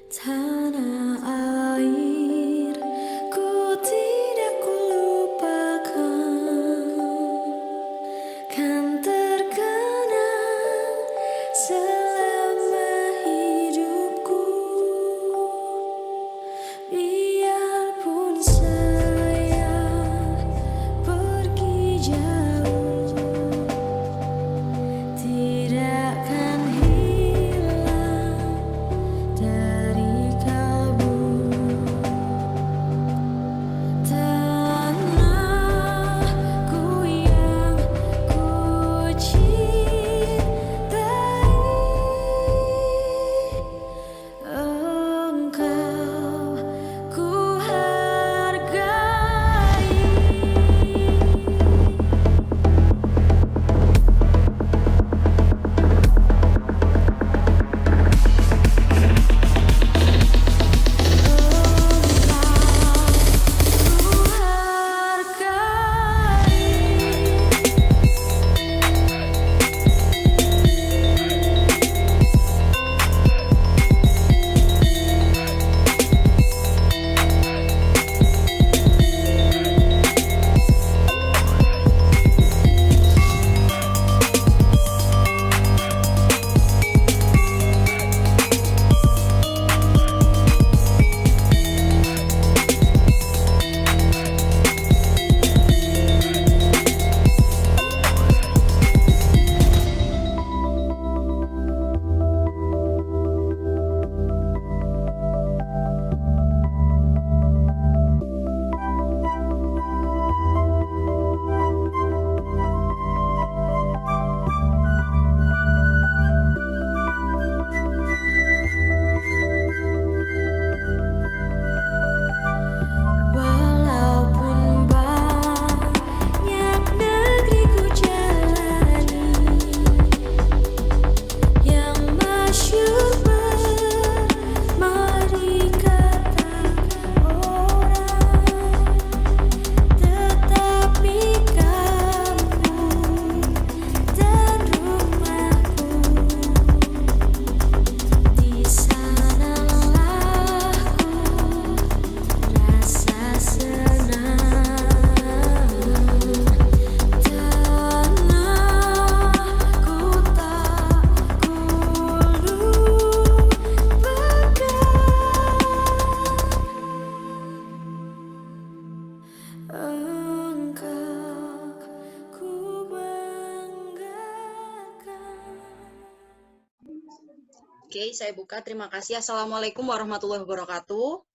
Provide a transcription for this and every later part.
Tanah air, ku tidak kulupakan, kan terkenang selama hidupku. Biarpun saya pergi jauh, tidak akan hilang dari kalbu. Tanahku yang ku cintai, engkau ku hargai. Walaupun banyak negeri ku jalani, yang masyhur bermari kata orang, tetapi kampung dan rumahku, di sanalah ku rasa senang. Tanahku tak kulupakan, engkau ku banggakan. Oke, saya buka. Terima kasih. Assalamualaikum warahmatullahi wabarakatuh.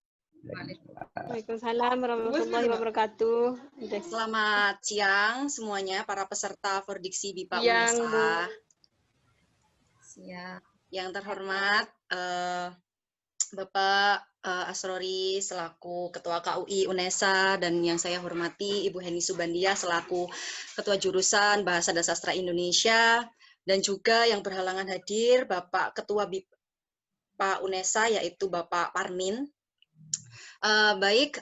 Waalaikumsalam warahmatullahi wabarakatuh. Selamat siang semuanya, para peserta Fordiksi BIPA Siang, Bu. UNESA. Yang terhormat, Bapak Asrori selaku Ketua KUI UNESA, dan yang saya hormati Ibu Heni Subandia selaku Ketua Jurusan Bahasa dan Sastra Indonesia, dan juga yang berhalangan hadir Bapak Ketua BIPA UNESA yaitu Bapak Parmin. Baik,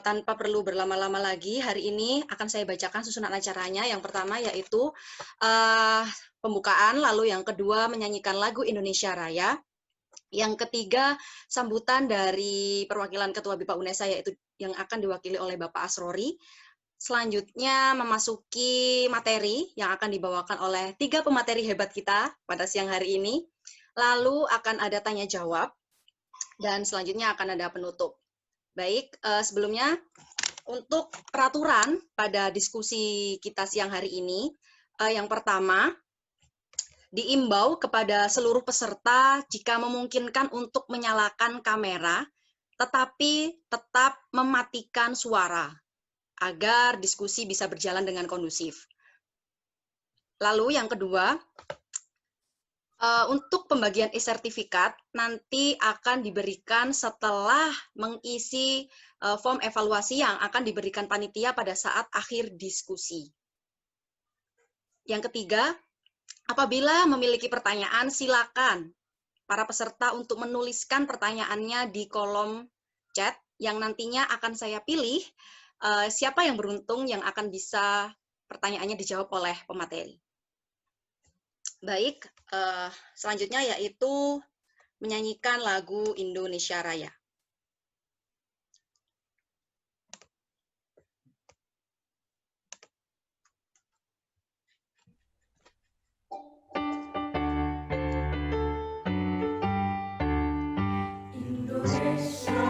tanpa perlu berlama-lama lagi, hari ini akan saya bacakan susunan acaranya. Yang pertama yaitu pembukaan, lalu yang kedua menyanyikan lagu Indonesia Raya, yang ketiga sambutan dari perwakilan Ketua BIPA UNESA yaitu yang akan diwakili oleh Bapak Asrori. Selanjutnya memasuki materi yang akan dibawakan oleh 3 pemateri hebat kita pada siang hari ini. Lalu akan ada tanya jawab, dan selanjutnya akan ada penutup. Baik, sebelumnya untuk peraturan pada diskusi kita siang hari ini, yang pertama, diimbau kepada seluruh peserta jika memungkinkan untuk menyalakan kamera, tetapi tetap mematikan suara, agar diskusi bisa berjalan dengan kondusif. Lalu yang kedua, untuk pembagian e-sertifikat nanti akan diberikan setelah mengisi form evaluasi yang akan diberikan panitia pada saat akhir diskusi. Yang ketiga, apabila memiliki pertanyaan, silakan para peserta untuk menuliskan pertanyaannya di kolom chat yang nantinya akan saya pilih siapa yang beruntung yang akan bisa pertanyaannya dijawab oleh pemateri. Baik, selanjutnya yaitu menyanyikan lagu Indonesia Raya. Indonesia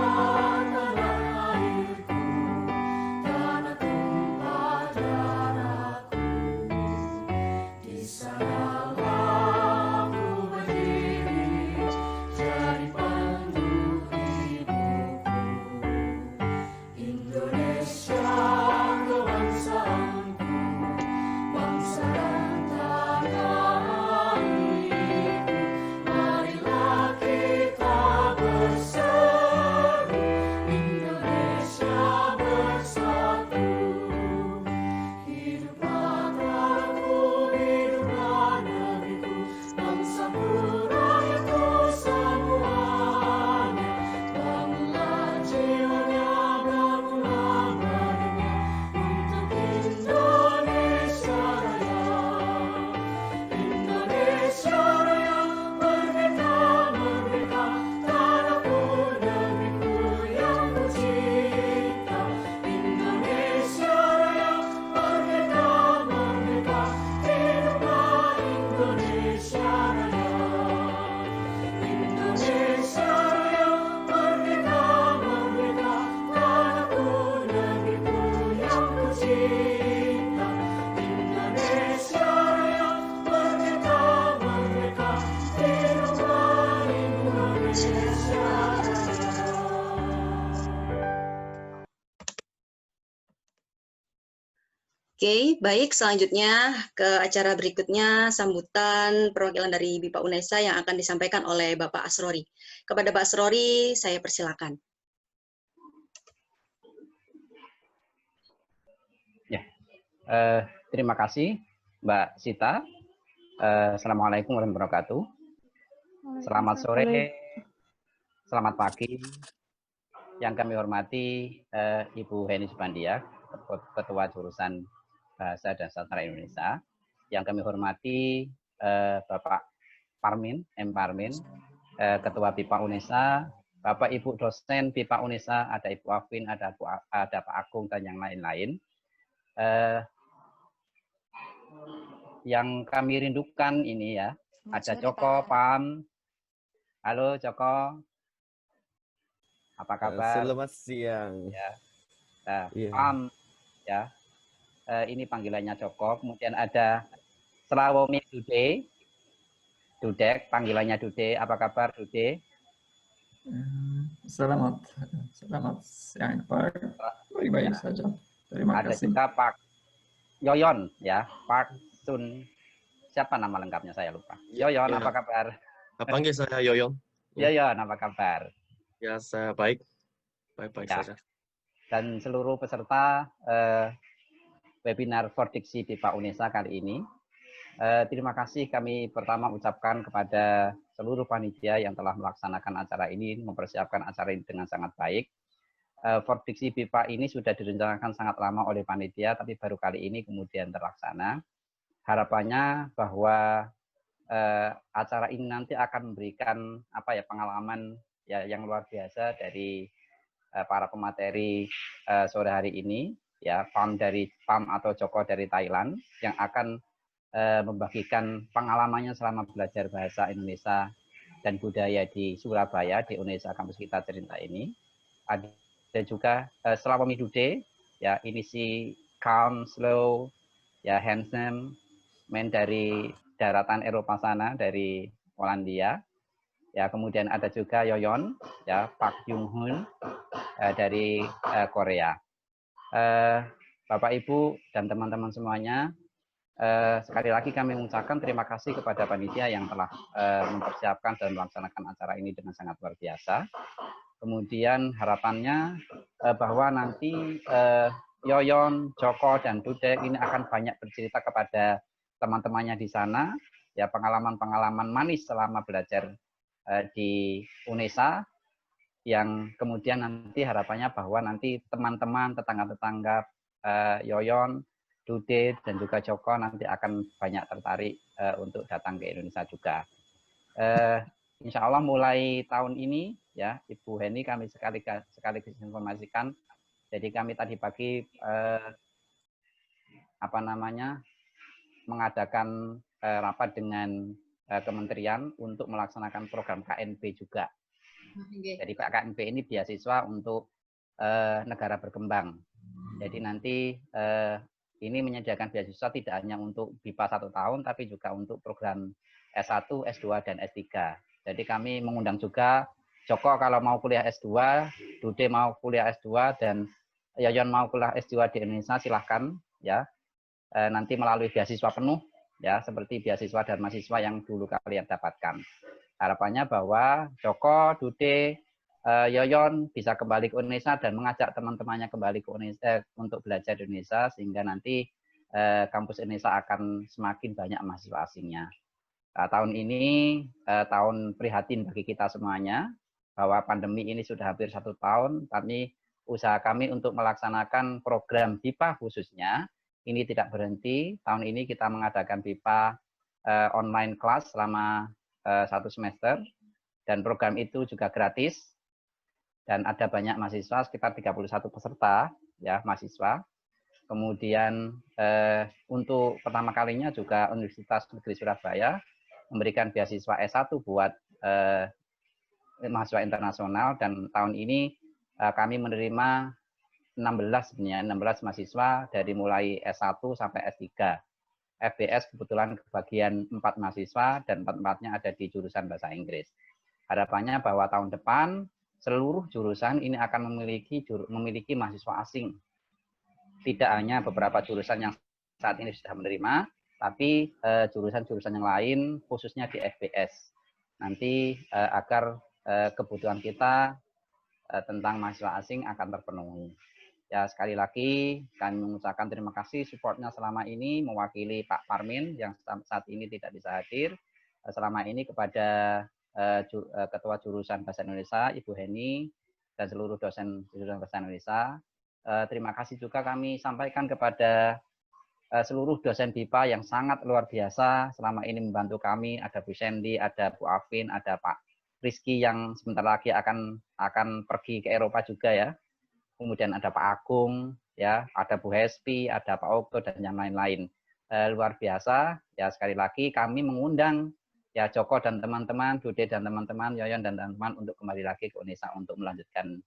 tanah airku, tanah tumpah darahku. Di sanalah aku berdiri, jadi pandu hidupku. Indonesia kebangsaanku, bangsa dan tanah airku. Marilah kita berseru, Indonesia bersatu. Hiduplah tanahku, hiduplah negeriku, bangsaku, rakyatku semuanya. Bangunlah jiwanya, bangunlah badannya, untuk Indonesia Raya. Indonesia Raya, merdeka, merdeka, tanahku, negeriku yang ku cinta. Indonesia Raya, merdeka, merdeka, hiduplah Indonesia Raya. Indonesia Raya, merdeka, merdeka, tanahku, negeriku yang ku cinta. Indonesia Raya, merdeka, merdeka, hiduplah Indonesia Raya. Oke, baik. Selanjutnya ke acara berikutnya, sambutan perwakilan dari BIPA UNESA yang akan disampaikan oleh Bapak Asrori. Kepada Pak Asrori, saya persilakan. Terima kasih, Mbak Sita. Assalamualaikum warahmatullahi wabarakatuh. Selamat sore, selamat pagi. Yang kami hormati Ibu Heni Subandia, Ketua Jurusan Bahasa dan Sastra Indonesia. Yang kami hormati Bapak Parmin, M. Parmin, Ketua BIPA UNESA, Bapak Ibu dosen BIPA UNESA, ada Ibu Afin, ada Pak Agung, dan yang lain-lain. Yang kami rindukan ini ya, ada Joko, Pam. Halo Joko, apa kabar? Selamat siang. Ya, Iya. Pam, ya. Ini panggilannya Joko. Kemudian ada Selawomi Dude, Dudek, panggilannya Dude. Apa kabar Dude? Selamat siang Pak. Baik-baik saja. Terima Ada kasih. juga Pak Yoyon, ya, Pak Sun. Siapa nama lengkapnya saya lupa. Yoyon, Ya. apa kabar? Panggil saya Yoyon. Yoyon, apa kabar? Ya, saya baik. Baik-baik Ya. saja. Dan seluruh peserta webinar Fordiksi BIPA UNESA kali ini. Terima kasih kami pertama ucapkan kepada seluruh panitia yang telah melaksanakan acara ini, mempersiapkan acara ini dengan sangat baik. Fordiksi BIPA ini sudah direncanakan sangat lama oleh panitia, tapi baru kali ini kemudian terlaksana. Harapannya bahwa acara ini nanti akan memberikan pengalaman yang luar biasa dari para pemateri sore hari ini, ya, Pam atau Joko dari Thailand yang akan membagikan pengalamannya selama belajar bahasa Indonesia dan budaya di Surabaya di Indonesia Kampus Kita Cerita ini. Ada juga Selawomi Dude, ya, ini si calm, slow, ya, handsome, man dari daratan Eropa sana, dari Polandia. Ya, kemudian ada juga Yoyon, ya, Pak Jung Hoon dari Korea. Bapak Ibu dan teman-teman semuanya, sekali lagi kami mengucapkan terima kasih kepada panitia yang telah mempersiapkan dan melaksanakan acara ini dengan sangat luar biasa. Kemudian harapannya bahwa nanti Yoyon, Joko, dan Dudek ini akan banyak bercerita kepada teman-temannya di sana, ya, pengalaman-pengalaman manis selama belajar di UNESA, yang kemudian nanti harapannya bahwa nanti teman-teman, tetangga-tetangga Yoyon, Dude, dan juga Joko nanti akan banyak tertarik untuk datang ke Indonesia juga. insya Allah mulai tahun ini ya Ibu Heni kami sekaligus informasikan. Jadi kami tadi pagi mengadakan rapat dengan kementerian untuk melaksanakan program KNP juga. Jadi KNP ini beasiswa untuk negara berkembang. Jadi nanti ini menyediakan beasiswa tidak hanya untuk BIPA 1 tahun, tapi juga untuk program S1, S2, dan S3. Jadi kami mengundang juga Joko kalau mau kuliah S2, Dude mau kuliah S2, dan Yoyon mau kuliah S2 di Indonesia, silahkan ya. Nanti melalui beasiswa penuh, ya seperti beasiswa dan mahasiswa yang dulu kalian dapatkan. Harapannya bahwa Joko, Dude, Yoyon bisa kembali ke Indonesia dan mengajak teman-temannya kembali ke Indonesia untuk belajar di Indonesia, sehingga nanti kampus Indonesia akan semakin banyak mahasiswa asingnya. Tahun ini tahun prihatin bagi kita semuanya, bahwa pandemi ini sudah hampir 1 tahun, tapi usaha kami untuk melaksanakan program BIPA khususnya ini tidak berhenti. Tahun ini kita mengadakan BIPA online class selama 1 semester, dan program itu juga gratis. Dan ada banyak mahasiswa, sekitar 31 peserta, ya mahasiswa. Kemudian untuk pertama kalinya juga Universitas Negeri Surabaya memberikan beasiswa S1 buat mahasiswa internasional, dan tahun ini kami menerima 16 mahasiswa dari mulai S1 sampai S3. FBS kebetulan kebagian 4 mahasiswa dan 4-4-nya ada di jurusan bahasa Inggris. Harapannya bahwa tahun depan seluruh jurusan ini akan memiliki mahasiswa asing. Tidak hanya beberapa jurusan yang saat ini sudah menerima, tapi jurusan-jurusan yang lain, khususnya di FBS. Nanti agar kebutuhan kita tentang mahasiswa asing akan terpenuhi. Ya, sekali lagi kami mengucapkan terima kasih supportnya selama ini mewakili Pak Parmin yang saat ini tidak bisa hadir. Selama ini kepada Ketua Jurusan Bahasa Indonesia, Ibu Heni, dan seluruh dosen jurusan Bahasa Indonesia. Terima kasih juga kami sampaikan kepada seluruh dosen BIPA yang sangat luar biasa selama ini membantu kami. Ada Bu Sandy, ada Bu Afin, ada Pak Rizky yang sebentar lagi akan pergi ke Eropa juga ya. Kemudian ada Pak Agung, ya, ada Bu Hespi, ada Pak Ogo, dan yang lain-lain. Luar biasa. Ya, sekali lagi kami mengundang ya Joko dan teman-teman, Dude dan teman-teman, Yoyon dan teman-teman untuk kembali lagi ke Indonesia untuk melanjutkan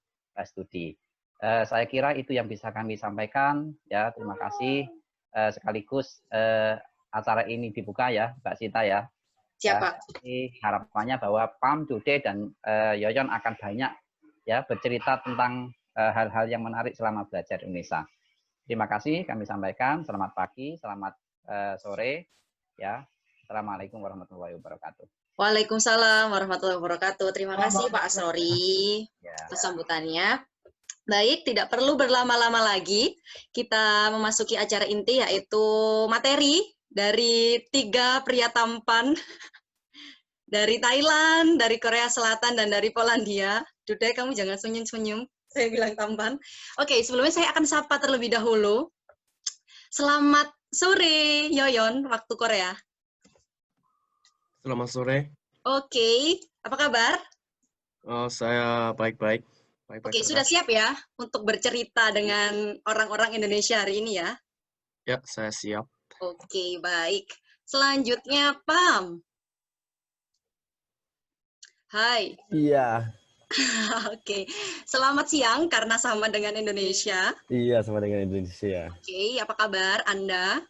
studi. Saya kira itu yang bisa kami sampaikan. Ya, terima kasih. Sekaligus acara ini dibuka ya, Mbak Sita ya. Siapa? Harapannya bahwa Pam, Dude, dan Yoyon akan banyak ya bercerita tentang hal-hal yang menarik selama belajar di Indonesia. Terima kasih kami sampaikan. Selamat pagi, selamat sore. Ya. Assalamualaikum warahmatullahi wabarakatuh. Waalaikumsalam warahmatullahi wabarakatuh. Terima kasih Pak Asrori atas sambutannya. Baik, tidak perlu berlama-lama lagi. Kita memasuki acara inti, yaitu materi dari 3 pria tampan dari Thailand, dari Korea Selatan, dan dari Polandia. Dude, kamu jangan senyum-senyum. Saya bilang tampan. Oke, sebelumnya saya akan sapa terlebih dahulu. Selamat sore, Yoyon, waktu Korea. Selamat sore. Oke, apa kabar? Saya baik-baik. Oke, sudah siap ya untuk bercerita dengan orang-orang Indonesia hari ini ya? Ya, saya siap. Oke, baik. Selanjutnya, Pam. Hai. Iya. Oke, selamat siang karena sama dengan Indonesia. Iya, sama dengan Indonesia. Oke, apa kabar Anda?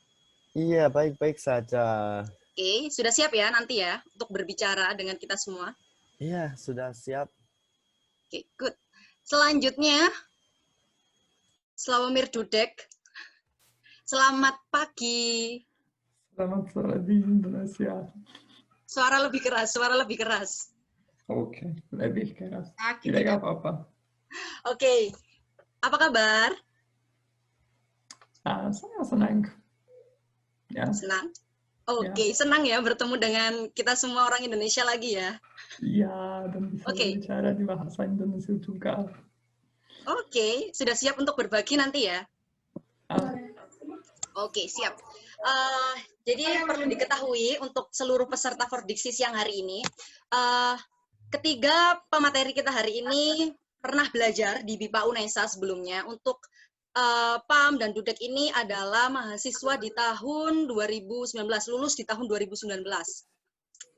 Iya, baik-baik saja. Oke, sudah siap ya nanti ya untuk berbicara dengan kita semua? Iya, sudah siap. Oke, good. Selanjutnya, Slawomir Dudek. Selamat pagi. Selamat sore di Indonesia. Suara lebih keras. Oke, lebih keras. Tidak apa-apa. Oke, apa kabar? Saya senang. Ya. Senang? Oke, senang ya bertemu dengan kita semua orang Indonesia lagi ya. Iya, dan bisa berbicara di bahasa Indonesia juga. Oke, sudah siap untuk berbagi nanti ya? Oke, siap. Jadi perlu diketahui untuk seluruh peserta Fordiksi siang hari ini, Ketiga pemateri kita hari ini pernah belajar di BIPA UNESA sebelumnya. Untuk Pam dan Dudek ini adalah mahasiswa di tahun 2019, lulus di tahun 2019.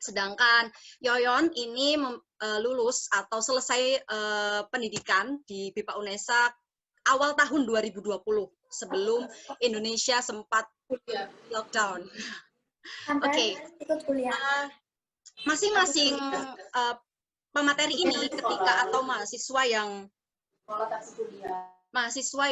Sedangkan Yoyon ini lulus atau selesai pendidikan di BIPA UNESA awal tahun 2020, sebelum Indonesia sempat lockdown. Oke. Ikut kuliah. Masing-masing pemateri ini ketika atau mahasiswa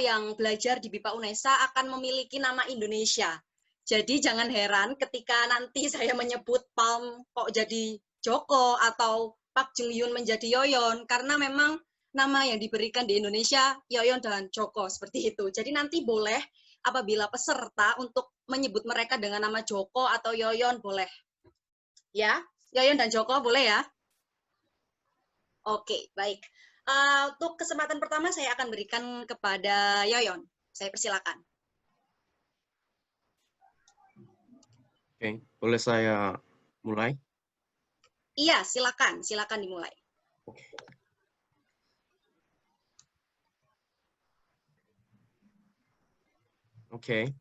yang belajar di BIPA UNESA akan memiliki nama Indonesia. Jadi jangan heran ketika nanti saya menyebut Palm kok jadi Joko atau Pak Jung Yun menjadi Yoyon, karena memang nama yang diberikan di Indonesia Yoyon dan Joko seperti itu. Jadi nanti boleh apabila peserta untuk menyebut mereka dengan nama Joko atau Yoyon boleh. Ya, Yoyon dan Joko boleh ya? Oke, baik. Untuk kesempatan pertama saya akan berikan kepada Yoyon. Saya persilakan. Oke, boleh saya mulai? Iya, silakan dimulai. Oke.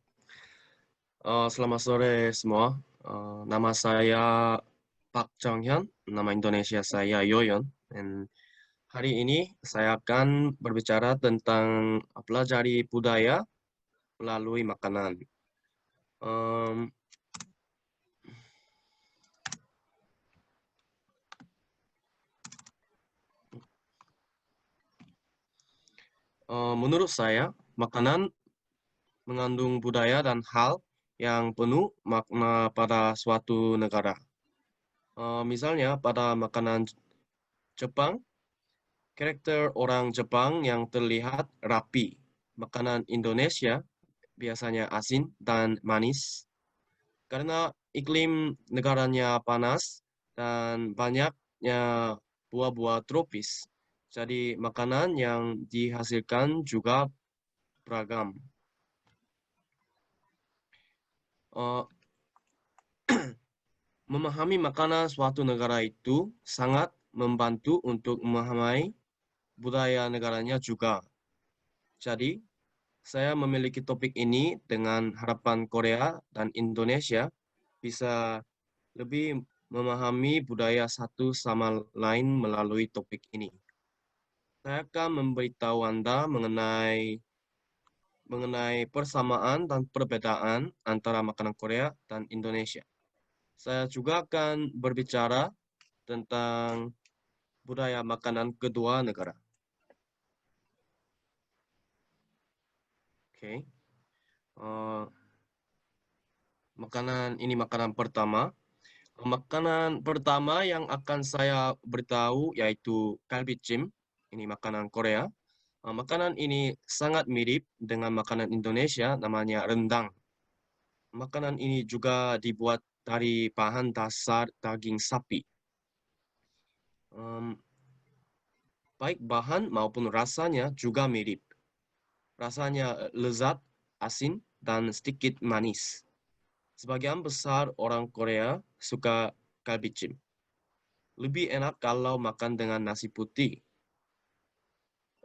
Selamat sore semua. Nama saya Pak Jonghyun, nama Indonesia saya Yoyon. Dan hari ini saya akan berbicara tentang pelajari budaya melalui makanan. Menurut saya, makanan mengandung budaya dan hal yang penuh makna pada suatu negara. Misalnya pada makanan Jepang, karakter orang Jepang yang terlihat rapi. Makanan Indonesia biasanya asin dan manis. Karena iklim negaranya panas dan banyaknya buah-buah tropis. Jadi makanan yang dihasilkan juga beragam. Memahami makanan suatu negara itu sangat membantu untuk memahami budaya negaranya juga. Jadi, saya memiliki topik ini dengan harapan Korea dan Indonesia bisa lebih memahami budaya satu sama lain melalui topik ini. Saya akan memberitahu Anda mengenai persamaan dan perbedaan antara makanan Korea dan Indonesia. Saya juga akan berbicara tentang budaya makanan kedua negara. Oke. Makanan pertama. Makanan pertama yang akan saya beritahu yaitu kalbicim. Ini makanan Korea. Makanan ini sangat mirip dengan makanan Indonesia, namanya rendang. Makanan ini juga dibuat dari bahan dasar daging sapi. Baik bahan maupun rasanya juga mirip. Rasanya lezat, asin, dan sedikit manis. Sebagian besar orang Korea suka kalbicim. Lebih enak kalau makan dengan nasi putih.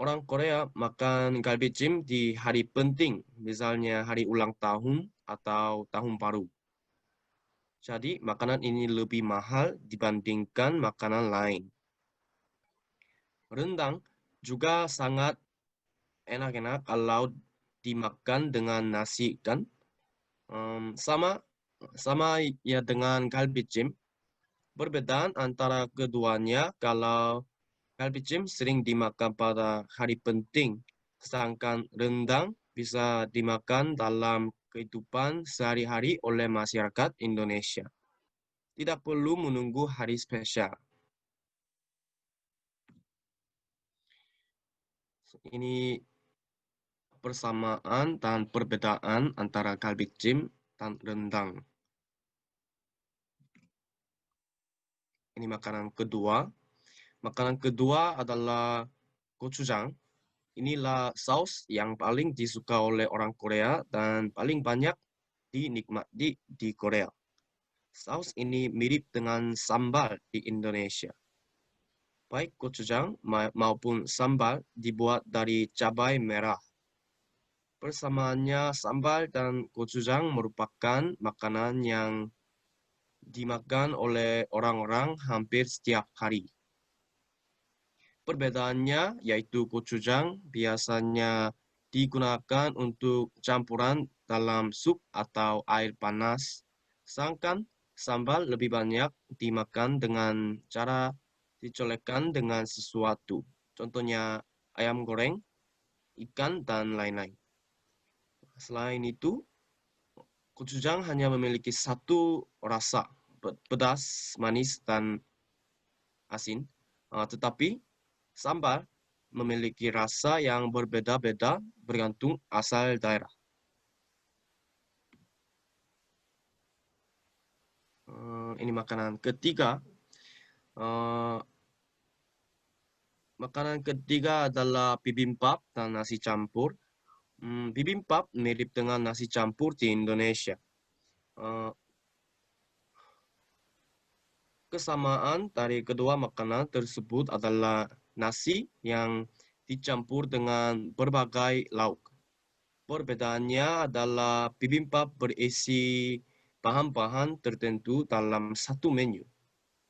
Orang Korea makan kalbicim di hari penting, misalnya hari ulang tahun atau tahun baru. Jadi makanan ini lebih mahal dibandingkan makanan lain. Rendang juga sangat enak-enak kalau dimakan dengan nasi kan. Sama ya dengan kalbicim. Perbedaan antara keduanya kalau kalbicim sering dimakan pada hari penting, sedangkan rendang bisa dimakan dalam kehidupan sehari-hari oleh masyarakat Indonesia. Tidak perlu menunggu hari spesial. Ini persamaan dan perbedaan antara kalbicim dan rendang. Ini makanan kedua. Makanan kedua adalah gochujang. Inilah saus yang paling disuka oleh orang Korea dan paling banyak dinikmati di Korea. Saus ini mirip dengan sambal di Indonesia. baik gochujang maupun sambal dibuat dari cabai merah. Persamaannya, sambal dan gochujang merupakan makanan yang dimakan oleh orang-orang hampir setiap hari. Perbedaannya yaitu gochujang biasanya digunakan untuk campuran dalam sup atau air panas, sedangkan sambal lebih banyak dimakan dengan cara dicolekkan dengan sesuatu, contohnya ayam goreng, ikan, dan lain-lain. Selain itu, gochujang hanya memiliki satu rasa, pedas, manis, dan asin, tetapi sambal memiliki rasa yang berbeda-beda bergantung asal daerah. Ini makanan ketiga. Makanan ketiga adalah bibimbap dan nasi campur. Bibimbap mirip dengan nasi campur di Indonesia. Kesamaan dari kedua makanan tersebut adalah nasi yang dicampur dengan berbagai lauk. Perbedaannya adalah bibimbap berisi bahan-bahan tertentu dalam satu menu.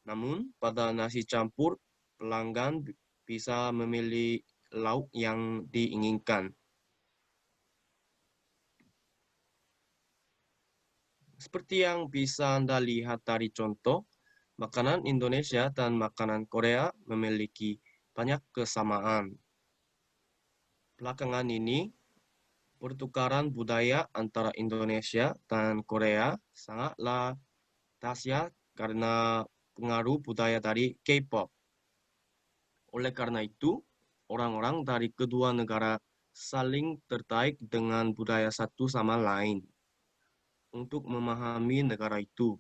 Namun, pada nasi campur, pelanggan bisa memilih lauk yang diinginkan. Seperti yang bisa Anda lihat dari contoh, makanan Indonesia dan makanan Korea memiliki banyak kesamaan. Belakangan ini, pertukaran budaya antara Indonesia dan Korea sangatlah dahsyat karena pengaruh budaya dari K-pop. Oleh karena itu, orang-orang dari kedua negara saling tertarik dengan budaya satu sama lain. Untuk memahami negara itu,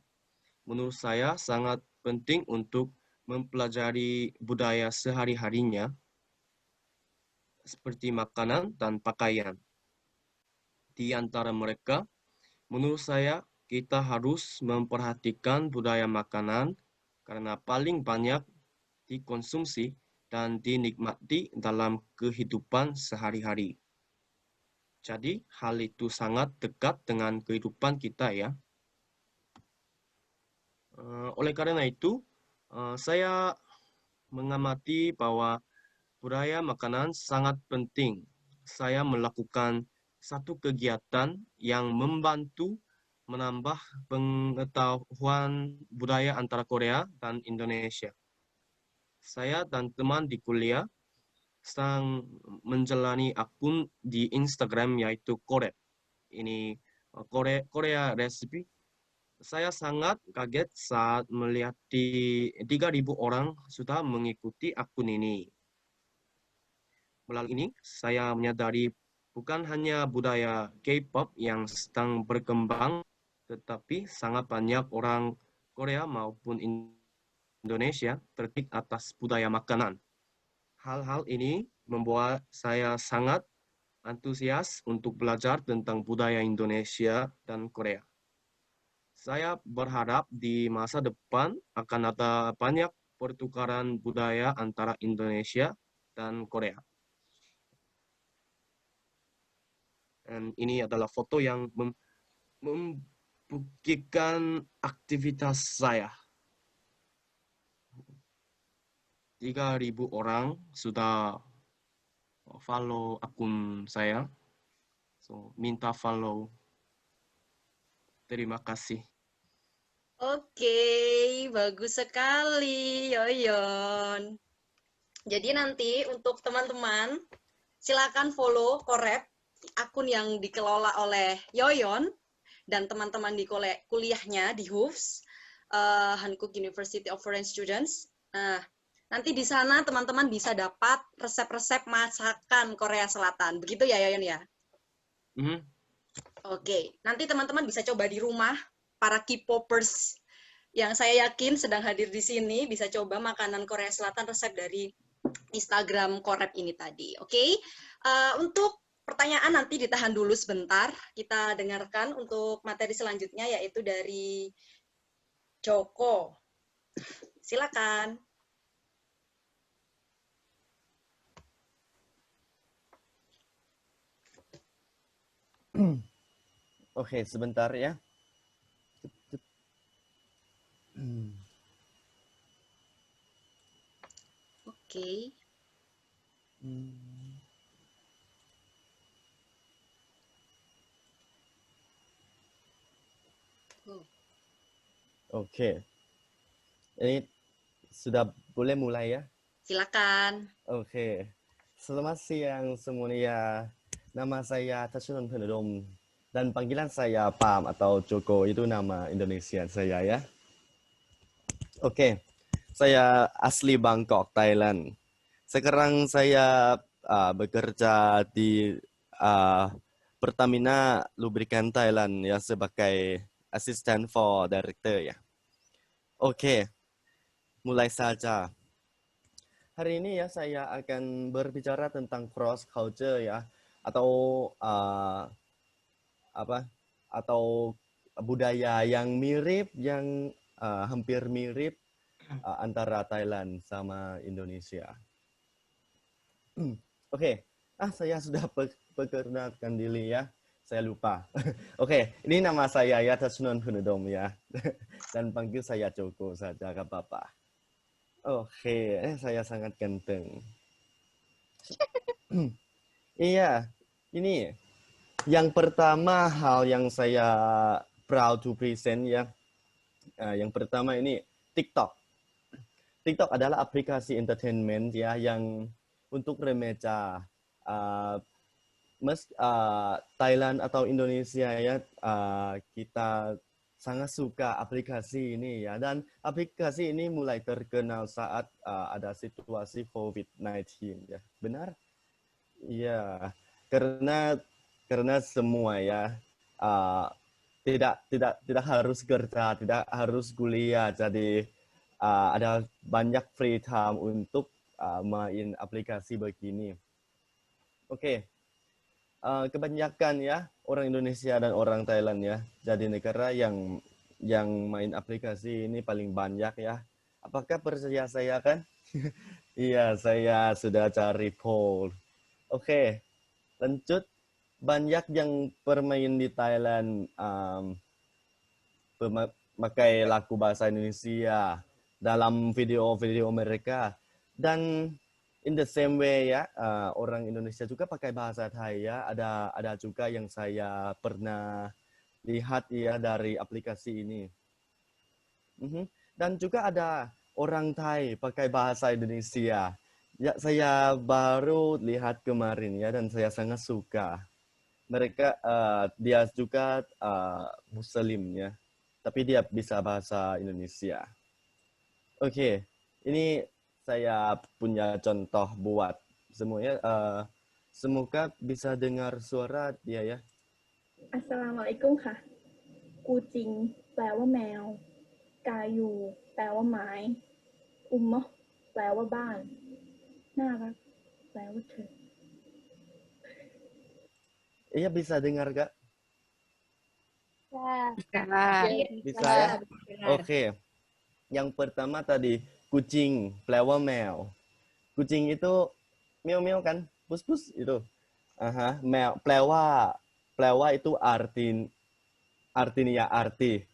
menurut saya sangat penting untuk mempelajari budaya sehari-harinya, seperti makanan dan pakaian. Di antara mereka, menurut saya kita harus memperhatikan budaya makanan karena paling banyak dikonsumsi dan dinikmati dalam kehidupan sehari-hari. Jadi, hal itu sangat dekat dengan kehidupan kita ya. Oleh karena itu, saya mengamati bahwa budaya makanan sangat penting. Saya melakukan satu kegiatan yang membantu menambah pengetahuan budaya antara Korea dan Indonesia. Saya dan teman di kuliah sedang menjalani akun di Instagram yaitu Korep. Ini Korea Recipe. Saya sangat kaget saat melihat 3.000 orang sudah mengikuti akun ini. Melalui ini, saya menyadari bukan hanya budaya K-pop yang sedang berkembang, tetapi sangat banyak orang Korea maupun Indonesia tertarik atas budaya makanan. Hal-hal ini membuat saya sangat antusias untuk belajar tentang budaya Indonesia dan Korea. Saya berharap di masa depan akan ada banyak pertukaran budaya antara Indonesia dan Korea. Dan ini adalah foto yang membuktikan aktivitas saya. 3.000 orang sudah follow akun saya. So, minta follow. Terima kasih. Oke, bagus sekali, Yoyon. Jadi nanti untuk teman-teman, silakan follow Korep, akun yang dikelola oleh Yoyon dan teman-teman di kuliahnya di HUFS, Hankook University of Foreign Students. Nah, nanti di sana teman-teman bisa dapat resep-resep masakan Korea Selatan. Begitu ya, Yoyon ya? Oke, nanti teman-teman bisa coba di rumah, para K-popers yang saya yakin sedang hadir di sini bisa coba makanan Korea Selatan resep dari Instagram Korep ini tadi. Oke, untuk pertanyaan nanti ditahan dulu sebentar. Kita dengarkan untuk materi selanjutnya yaitu dari Joko. Silakan. Oke, sebentar ya. Oke. Oh, Oke, ini sudah boleh mulai ya? silakan. Oke, selamat siang semuanya. Nama saya Tasunon Penodom dan panggilan saya Pam atau Joko, itu nama Indonesia saya ya. Oke, saya asli Bangkok, Thailand. Sekarang saya bekerja di Pertamina Lubrikan Thailand ya sebagai asisten for director ya. Oke, mulai saja. Hari ini ya saya akan berbicara tentang cross culture ya, atau atau budaya yang mirip, yang hampir mirip antara Thailand sama Indonesia. Oke, saya sudah perkenalkan diri ya. Saya lupa. Oke, ini nama saya ya Tasunon Penodom ya. Dan panggil saya Joko saja, gak apa-apa. Oke, saya sangat ganteng. Iya, ini yang pertama hal yang saya proud to present ya. Yang pertama ini TikTok. TikTok adalah aplikasi entertainment ya yang untuk remaja. Thailand atau Indonesia ya, kita sangat suka aplikasi ini ya, dan aplikasi ini mulai terkenal saat ada situasi COVID-19 ya. Benar? Iya, karena semua ya tidak harus kerja, tidak harus kuliah, jadi ada banyak free time untuk main aplikasi begini. Oke. Kebanyakan ya orang Indonesia dan orang Thailand ya jadi negara yang main aplikasi ini paling banyak ya. Apakah percaya saya kan? Iya, saya sudah cari poll. Oke, lanjut. Banyak yang bermain di Thailand memakai lagu bahasa Indonesia dalam video-video mereka, dan in the same way ya, orang Indonesia juga pakai bahasa Thai ya. Ada juga yang saya pernah lihat ya dari aplikasi ini. Dan juga ada orang Thai pakai bahasa Indonesia. Ya, saya baru lihat kemarin ya, dan saya sangat suka. Mereka dia juga Muslim ya, tapi dia bisa bahasa Indonesia. Oke, ini saya punya contoh buat semuanya. Semoga bisa dengar suara dia ya. อัสสลามุอะลัยกุมค่ะ กูจริง แปลว่าแมว กายู แปลว่าไม้ อุมมะ แปลว่าบ้าน น่ารัก แปลว่าเธอ Iya, bisa dengar gak? Bisa ya? Oke. Yang pertama tadi, kucing, แปลว่าแมว Kucing itu meow-meow kan? Pus-pus itu. Meo, แปลว่าitu artinya arti.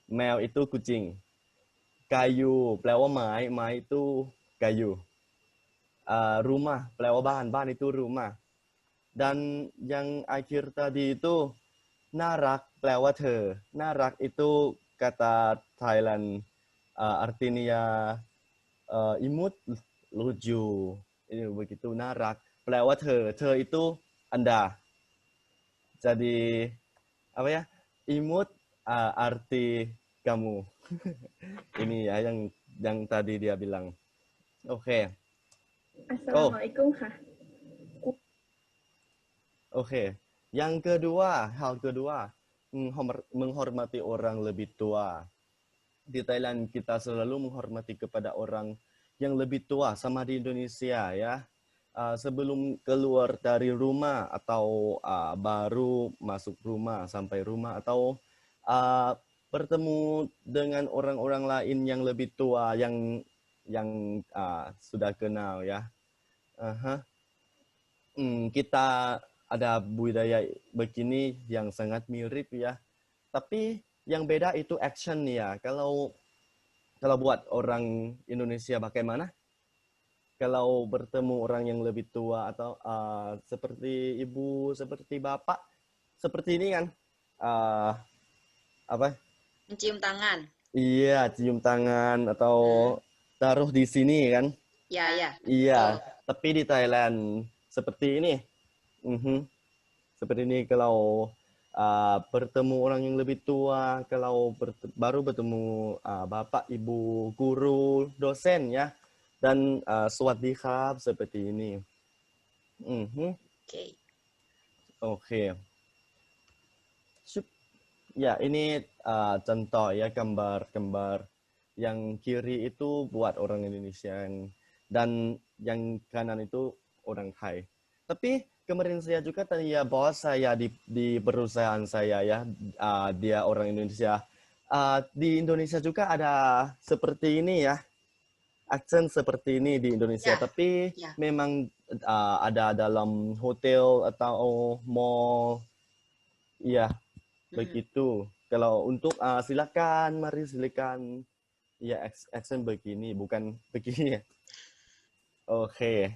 Meo itu kucing. Kayu, แปลว่าไม้itu kayu. Rumah, แปลว่าบ้านitu rumah. Dan yang akhir tadi itu narak, แปลว่าเธอ Narak itu kata Thailand, artinya imut, lucu. Ini begitu, narak. แปลว่าเธอ เธอ itu Anda. Jadi apa ya? Imut arti kamu. Ini ya yang tadi dia bilang. Oke. อัสสลามุอะลัยกุมค่ะ Oke. Yang kedua, hal kedua, menghormati orang lebih tua. Di Thailand kita selalu menghormati kepada orang yang lebih tua, sama di Indonesia ya. Sebelum keluar dari rumah atau baru masuk rumah, sampai rumah, atau bertemu dengan orang-orang lain yang lebih tua, yang sudah kenal ya. Kita ada budaya begini yang sangat mirip ya. Tapi yang beda itu action ya. Kalau buat orang Indonesia bagaimana? Kalau bertemu orang yang lebih tua atau seperti ibu, seperti bapak, seperti ini kan, apa? Mencium tangan. Iya, cium tangan atau taruh di sini kan? Ya, ya. Iya, Betul. tapi di Thailand seperti ini. Seperti ini kalau bertemu orang yang lebih tua, kalau baru bertemu bapak, ibu, guru, dosen ya, dan swadikap seperti ini. Oke. Oke. Ya, ini contoh ya gambar-gambar. Yang kiri itu buat orang Indonesia dan yang kanan itu orang Thai. Tapi kemarin saya juga tanya bos saya di perusahaan saya ya, dia orang Indonesia. Di Indonesia juga ada seperti ini ya, aksen seperti ini di Indonesia. Ya, Tapi ya. memang ada dalam hotel atau mall. Iya, begitu. Kalau untuk silakan, mari silakan. Ya, aksen begini, bukan begini ya. Oke.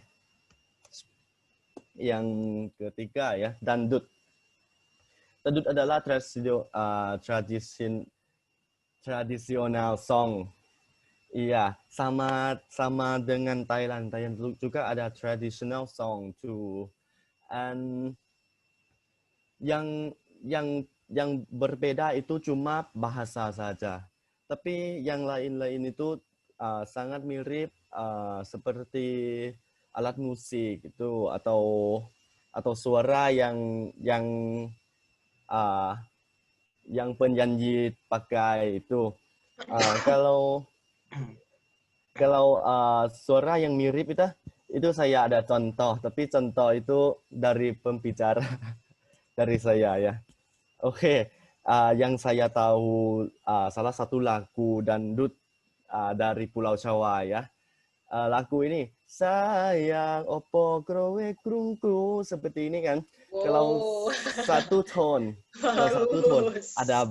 Yang ketiga ya, dandut. Dandut adalah tradisional song. Iya, sama dengan Thailand. Thailand juga ada traditional song too. And yang berbeda itu cuma bahasa saja. Tapi yang lain-lain itu sangat mirip seperti alat musik itu atau suara yang penyanyi pakai itu. Kalau suara yang mirip itu saya ada contoh, tapi contoh itu dari pembicara dari saya ya. Oke, yang saya tahu salah satu lagu dangdut dari Pulau Jawa ya. Lagu ini sayang opo krowe krungku seperti ini kan. Kalau satu ton ada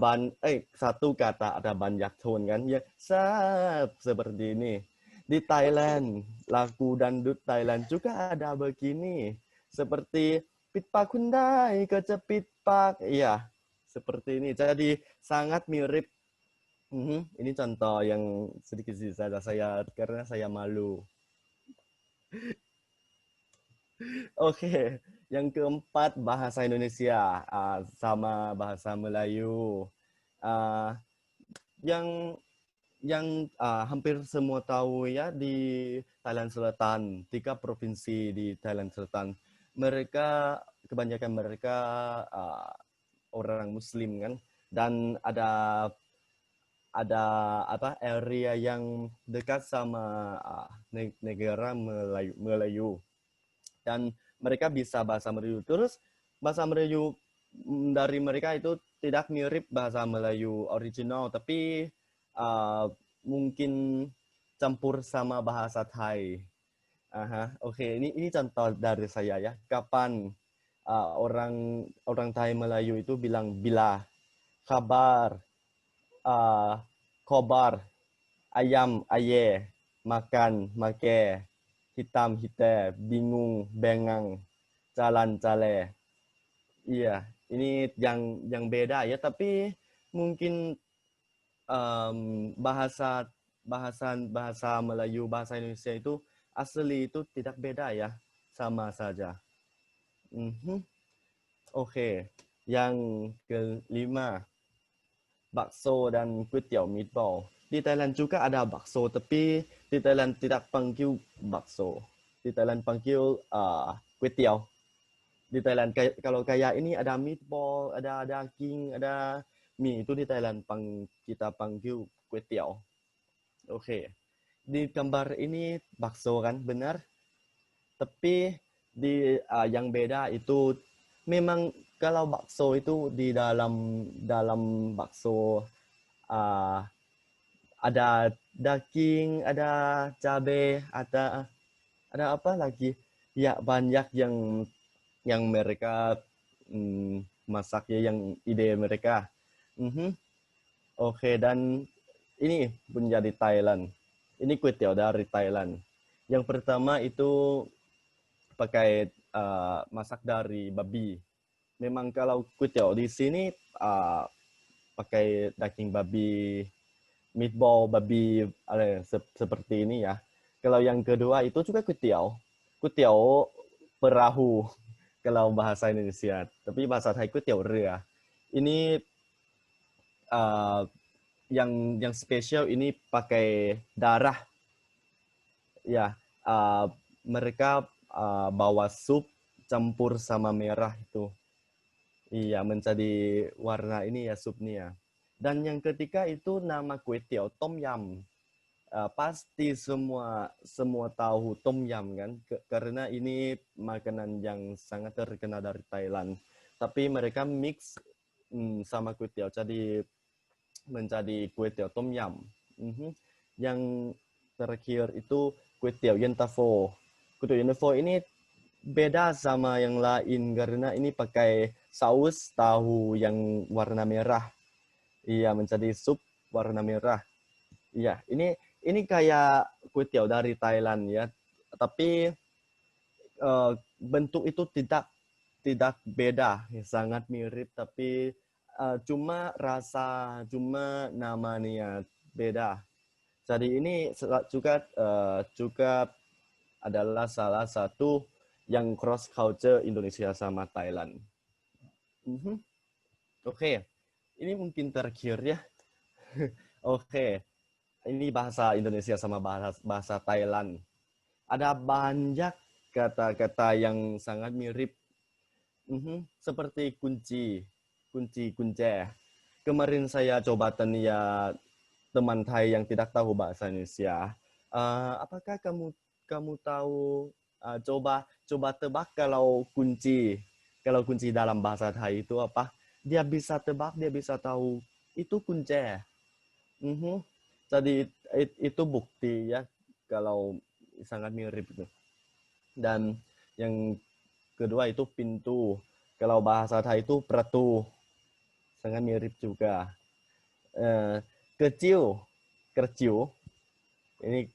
satu kata ada banyak ton kan ya. Seperti ini. Di Thailand, lagu dangdut Thailand juga ada begini. Seperti pitpak kundai kecepitpak. Iya, seperti ini. Jadi sangat mirip. Ini contoh yang sedikit saja saya karena saya malu. Oke, yang keempat bahasa Indonesia sama bahasa Melayu. Yang hampir semua tahu ya di Thailand Selatan, 3 provinsi di Thailand Selatan. Kebanyakan mereka orang Muslim kan, dan ada area yang dekat sama negara Melayu dan mereka bisa bahasa Melayu. Terus bahasa Melayu dari mereka itu tidak mirip bahasa Melayu original, tapi mungkin campur sama bahasa Thai. Oke, ini contoh dari saya ya. Kapan orang Thai Melayu itu bilang bila, kabar, kobar, ayam, aye, makan, make, hitam, hite, bingung, bengang, jalan, jale. Iya, ini yang beda ya, tapi mungkin bahasa Melayu, bahasa Indonesia itu asli itu tidak beda ya, sama saja. Oke, yang kelima, bakso dan kuitiao meatball. Di Thailand juga ada bakso, tapi di Thailand tidak panggil bakso. Di Thailand panggil kuitiao. Di Thailand kalau kayak ini ada meatball, ada daging, ada mie, itu di Thailand kita panggil kuitiao. Oke. Di gambar ini bakso kan, benar? Tapi yang beda itu memang kalau bakso itu di dalam bakso ada daging, ada cabai, ada apa lagi? Ya banyak yang yang mereka masak ya, yang ide mereka. Oke, dan ini punya di Thailand. Ini kue tiaw dari Thailand. Yang pertama itu pakai masak dari babi. Memang kalau kue tiaw di sini pakai daging babi, meatball babi seperti ini ya. Kalau yang kedua itu juga kue tiaw perahu kalau bahasa Indonesia. Tapi bahasa Thai kue tiaw rea. Ini yang spesial ini pakai darah. Ya, mereka bawa sup campur sama merah itu. Iya, menjadi warna ini ya supnya. Dan yang ketiga itu nama kue tiaw tom yum. Pasti semua tahu tom yum kan, karena ini makanan yang sangat terkenal dari Thailand. Tapi mereka mix sama kue tiaw, jadi menjadi kue tiaw tom yum. Yang terakhir itu kue tiaw yentafo. Kue tiaw yentafo ini beda sama yang lain karena ini pakai saus tahu yang warna merah. Iya, menjadi sup warna merah. Iya, ini kayak kue tiaw dari Thailand ya. Tapi bentuk itu tidak beda, sangat mirip, tapi cuma rasa, cuma namanya beda. Jadi ini juga adalah salah satu yang cross culture Indonesia sama Thailand. Oke, ini mungkin terakhir ya. Oke, ini bahasa Indonesia sama bahasa Thailand. Ada banyak kata-kata yang sangat mirip. Seperti kunci. Kemarin saya coba tanya teman Thai yang tidak tahu bahasa Indonesia. Apakah kamu tahu? Coba tebak kalau kunci dalam bahasa Thai itu apa? Dia bisa tebak, dia bisa tahu itu kunci. Jadi itu bukti ya kalau sangat mirip itu. Dan yang kedua itu pintu. Kalau bahasa Thai itu pratu. Sangat mirip juga. Kecil. Ini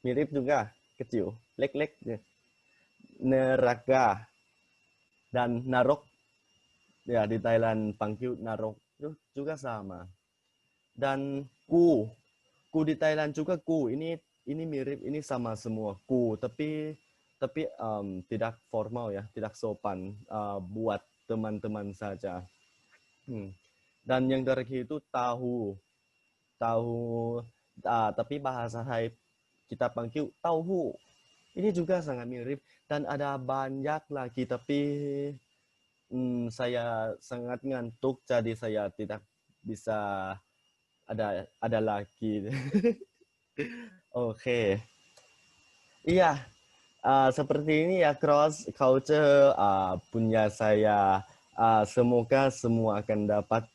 mirip juga, kecil. Lek-lek. Neraka. Dan narok. Ya, di Thailand panggil narok. Itu juga sama. Dan ku di Thailand juga ku. Ini mirip, ini sama semua. Ku, tapi tidak formal ya, tidak sopan buat teman-teman saja. Dan yang terakhir itu tahu, tapi bahasa Thai kita panggil tauhu. Ini juga sangat mirip dan ada banyak lagi, tapi saya sangat ngantuk jadi saya tidak bisa ada lagi. Oke. Iya, seperti ini ya cross culture punya saya. Semoga semua akan dapat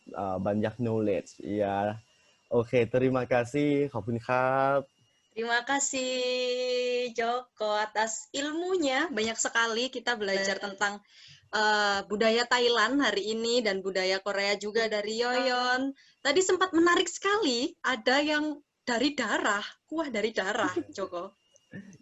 banyak knowledge. Ya, oke, terima kasih. ขอบคุณครับ Terima kasih Joko atas ilmunya. Banyak sekali kita belajar tentang budaya Thailand hari ini dan budaya Korea juga dari Yoyon. Tadi sempat menarik sekali, ada yang dari darah, kuah dari darah, Joko.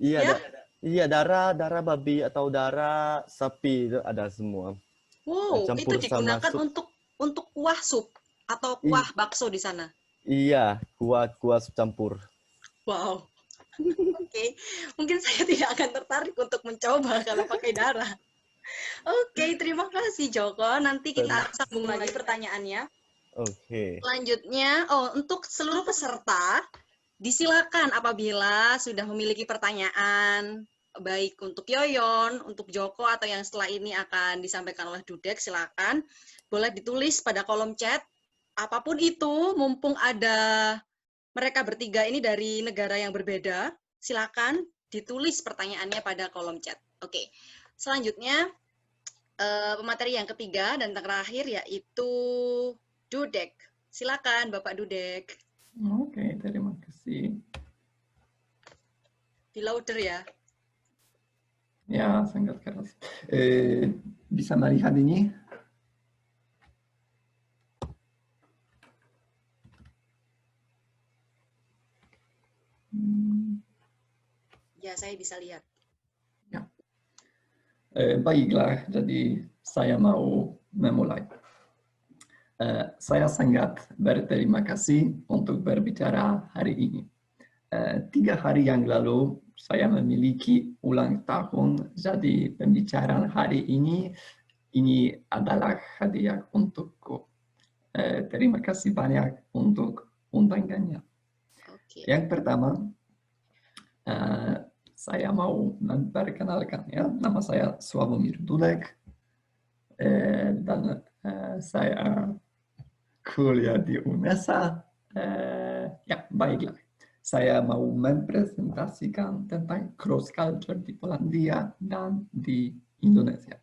Iya, Ya? iya darah babi atau darah sapi itu ada semua. Wow, itu Campur sama digunakan sup. untuk kuah sup atau kuah bakso di sana. Iya, kuah sup campur. Wow. Oke, mungkin saya tidak akan tertarik untuk mencoba kalau pakai darah. Oke, terima kasih Joko. Nanti kita sambung lagi pertanyaannya. Oke. Selanjutnya, untuk seluruh peserta, disilakan apabila sudah memiliki pertanyaan, baik untuk Yoyon, untuk Joko, atau yang setelah ini akan disampaikan oleh Dudek, silakan. Boleh ditulis pada kolom chat. Apapun itu, mumpung ada mereka bertiga ini dari negara yang berbeda, silakan ditulis pertanyaannya pada kolom chat. Oke, selanjutnya pemateri yang ketiga dan terakhir yaitu Dudek. Silakan Bapak Dudek. Oke, terima kasih. Di louder ya. Ya, sangat keras. bisa melihat ini? Ya, saya bisa lihat. Baiklah, jadi saya mau memulai. Saya sangat berterima kasih untuk berbicara hari ini. 3 hari yang lalu, saya memiliki ulang tahun, jadi pembicaraan hari ini adalah hadiah untukku. Terima kasih banyak untuk undangannya. Oke. Yang pertama, saya mau memperkenalkan ya, nama saya Sławomir Dudek, dan saya kuliah di UNESA. Ya, baiklah. Saya mau mempresentasikan tentang cross culture di Polandia dan di Indonesia.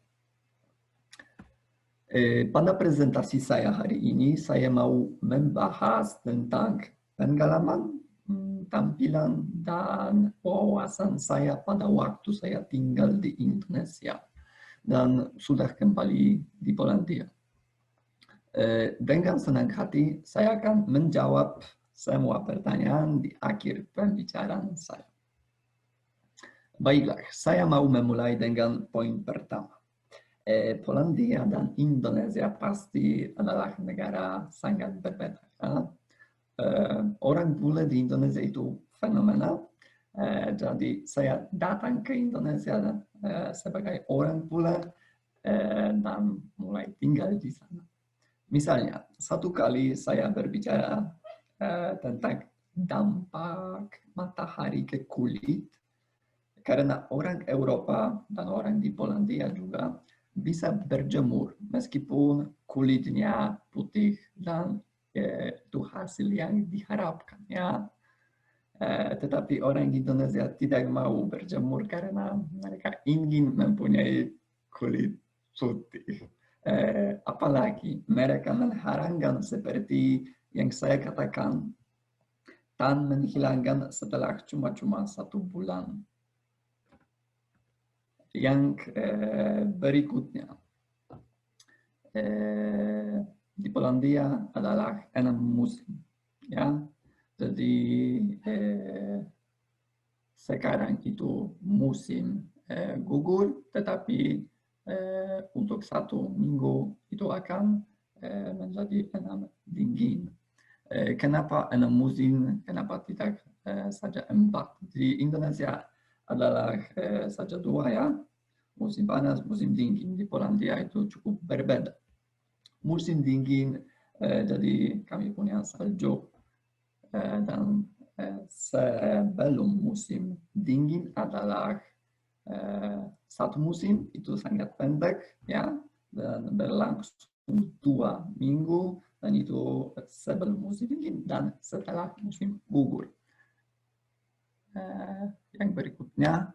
Pada presentasi saya hari ini, saya mau membahas tentang pengalaman, tampilan, dan wawasan saya pada waktu saya tinggal di Indonesia dan sudah kembali di Polandia. Dengan senang hati, saya akan menjawab semua pertanyaan di akhir pembicaraan saya. Baiklah, saya mau memulai dengan poin pertama. Polandia dan Indonesia pasti adalah negara sangat berbeda. Orang bule di Indonesia itu fenomenal. Jadi saya datang ke Indonesia sebagai orang bule dan mulai tinggal di sana. Misalnya, satu kali saya berbicara tentang dampak matahari ke kulit, karena orang Eropa dan orang di Polandia juga bisa berjemur meskipun kulitnya putih dan itu hasil yang diharapkan ya. Tetapi orang Indonesia tidak mau berjemur karena mereka ingin mempunyai kulit putih. Apalagi mereka mengharangkan seperti yang saya katakan dan menghilangkan setelah cuma-cuma 1 bulan. Yang berikutnya, di Polandia adalah 6 musim. Ya, jadi sekarang itu musim gugur, tetapi untuk 1 minggu itu akan menjadi 6 dingin. Kenapa 6 musim? Kenapa tidak saja 4? Di Indonesia adalah saja 2 ya, musim panas, musim dingin. Di Polandia itu cukup berbeda. Musim dingin, jadi kami punya salju, dan sebelum musim dingin adalah 1 musim itu sangat pendek ya, dan berlangsung 2 minggu, dan itu sebelum musim dingin dan setelah musim gugur. Yang berikutnya,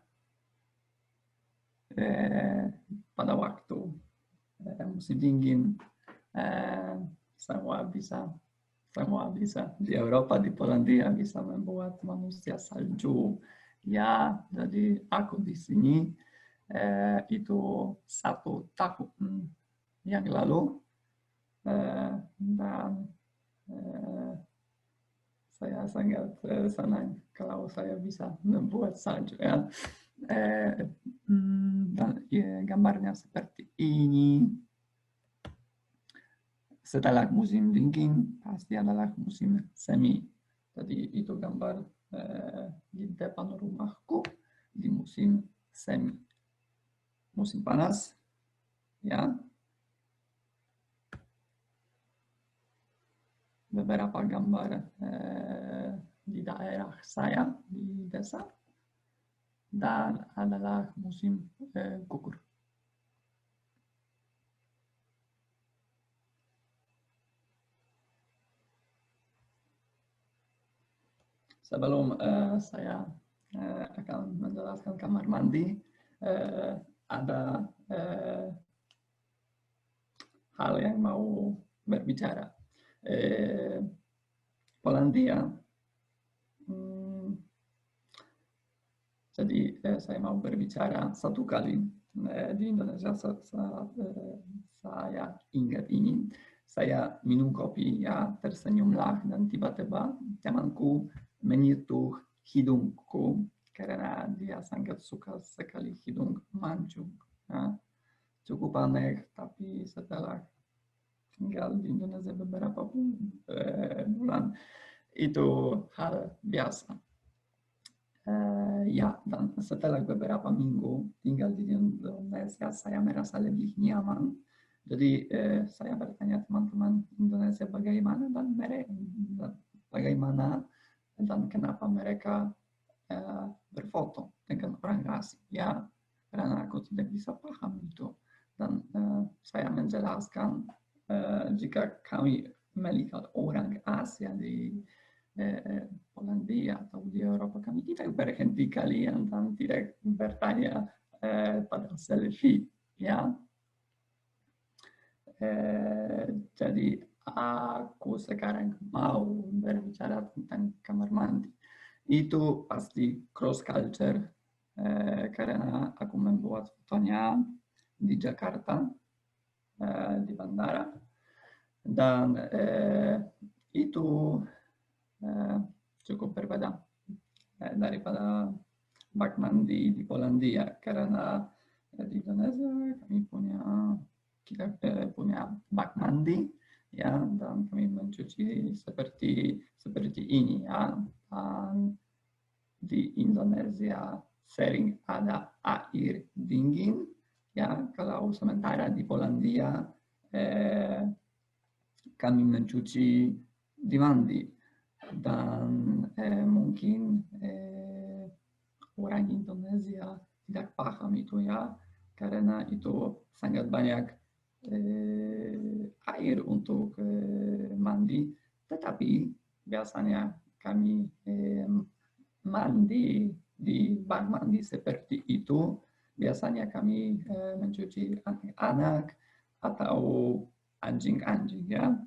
pada waktu musim dingin, semua bisa di Eropa, di Polandia bisa membuat manusia salju. Ya, jadi aku di sini itu 1 tahun yang lalu, dan saya sangat senang kalau saya bisa membuat salju ya. Dan gambarnya seperti ini. Setelah musim dingin pasti adalah musim semi. Jadi itu gambar di depan rumahku di musim semi. Musim panas, ya. Beberapa gambar di daerah saya, di desa. Dan adalah musim gugur. Sebelum saya akan menjelaskan kamar mandi, ada hal yang mau berbicara. Polandia, jadi saya mau berbicara 1 kali di Indonesia saya ingat ini, saya minum kopi ya tersenyumlah dan tiba-tiba temanku menyentuh hidungku karena dia sangat suka sekali hidung mancung. Ya. Cukup aneh, tapi setelah tinggal di Indonesia beberapa bulan itu hal biasa. Ya, dan setelah beberapa minggu tinggal di Indonesia, saya merasa lebih nyaman. Jadi saya bertanya teman-teman Indonesia bagaimana dan kenapa mereka berfoto dengan orang asing. Ya, karena aku tidak bisa paham itu. Dan saya menjelaskan jika kami melihat orang Asia di Polandia atau di Eropa, kami tidak berhenti kalian dan tidak bertanya pada selfie, ya. Jadi aku sekarang mau berbicara tentang kamar mandi. Itu pasti cross culture karena aku membuat fotonya di Jakarta di bandara dan itu cukup berbeda daripada bak mandi di Polandia karena di Indonesia kita punya bak mandi ya dan kami mencuci seperti ini ya. Dan di Indonesia sering ada air dingin ya, kalau sementara di Polandia kami mencuci di mandi. Dan mungkin orang Indonesia tidak paham itu ya, karena itu sangat banyak air untuk mandi, tetapi biasanya kami mandi di bak mandi seperti itu. Biasanya kami mencuci anak-anak atau anjing-anjing ya,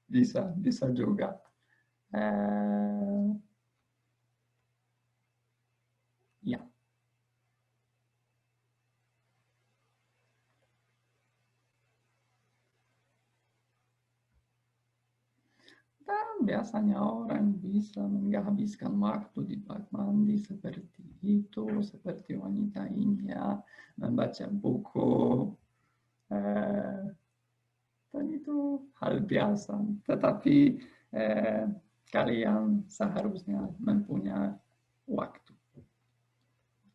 bisa juga. Ya. Dan biasanya orang bisa menghabiskan waktu di bak mandi seperti itu, seperti wanita ini ya, membaca buku. Dan itu hal biasa, tetapi kalian seharusnya mempunyai waktu.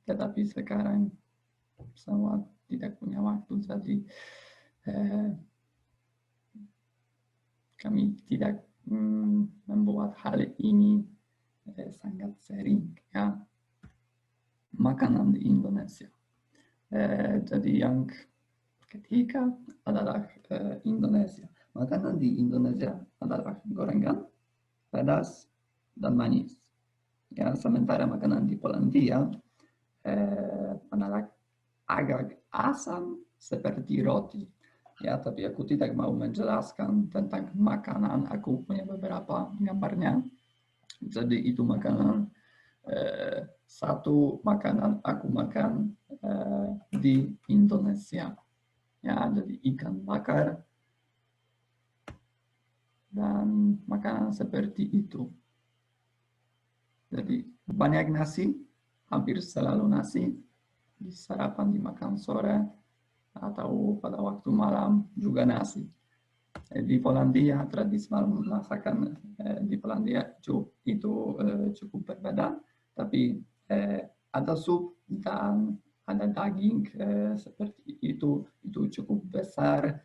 Tetapi sekarang semua tidak punya waktu, jadi kami tidak membuat hal ini sangat sering ya, makanan di Indonesia. Jadi yang ketiga adalah Indonesia. Makanan di Indonesia adalah gorengan, pedas, dan manis. Ya, sementara makanan di Polandia adalah agak asam seperti roti. Ya, tapi aku tidak mau menjelaskan tentang makanan. Aku punya beberapa gambarnya. Jadi itu makanan. Satu makanan aku makan di Indonesia. Ya, jadi ikan bakar dan makanan seperti itu. Jadi banyak nasi, hampir selalu nasi, di sarapan, dimakan sore, atau pada waktu malam juga nasi. Di Polandia, tradisi masakan di Polandia itu cukup berbeda, tapi ada sup dan ada daging seperti itu cukup besar,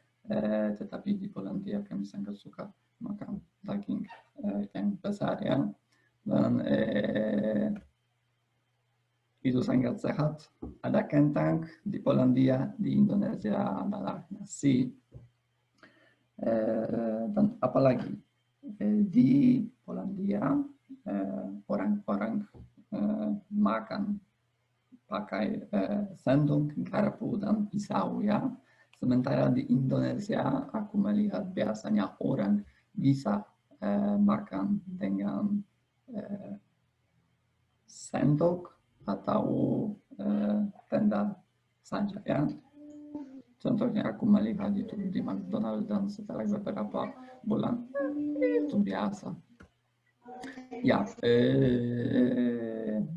tetapi di Polandia kami sangat suka makan daging yang besar ya. Dan itu sangat sehat. Ada kentang di Polandia, di Indonesia adalah nasi. Dan apalagi di Polandia orang-orang makan pakai sendok, garpu, dan pisau ya. Sementara di Indonesia aku melihat biasanya orang bisa makan dengan sendok atau tenda saja ya. Contohnya aku melihat itu di McDonald's dan setelah beberapa bulan itu biasa. Ya,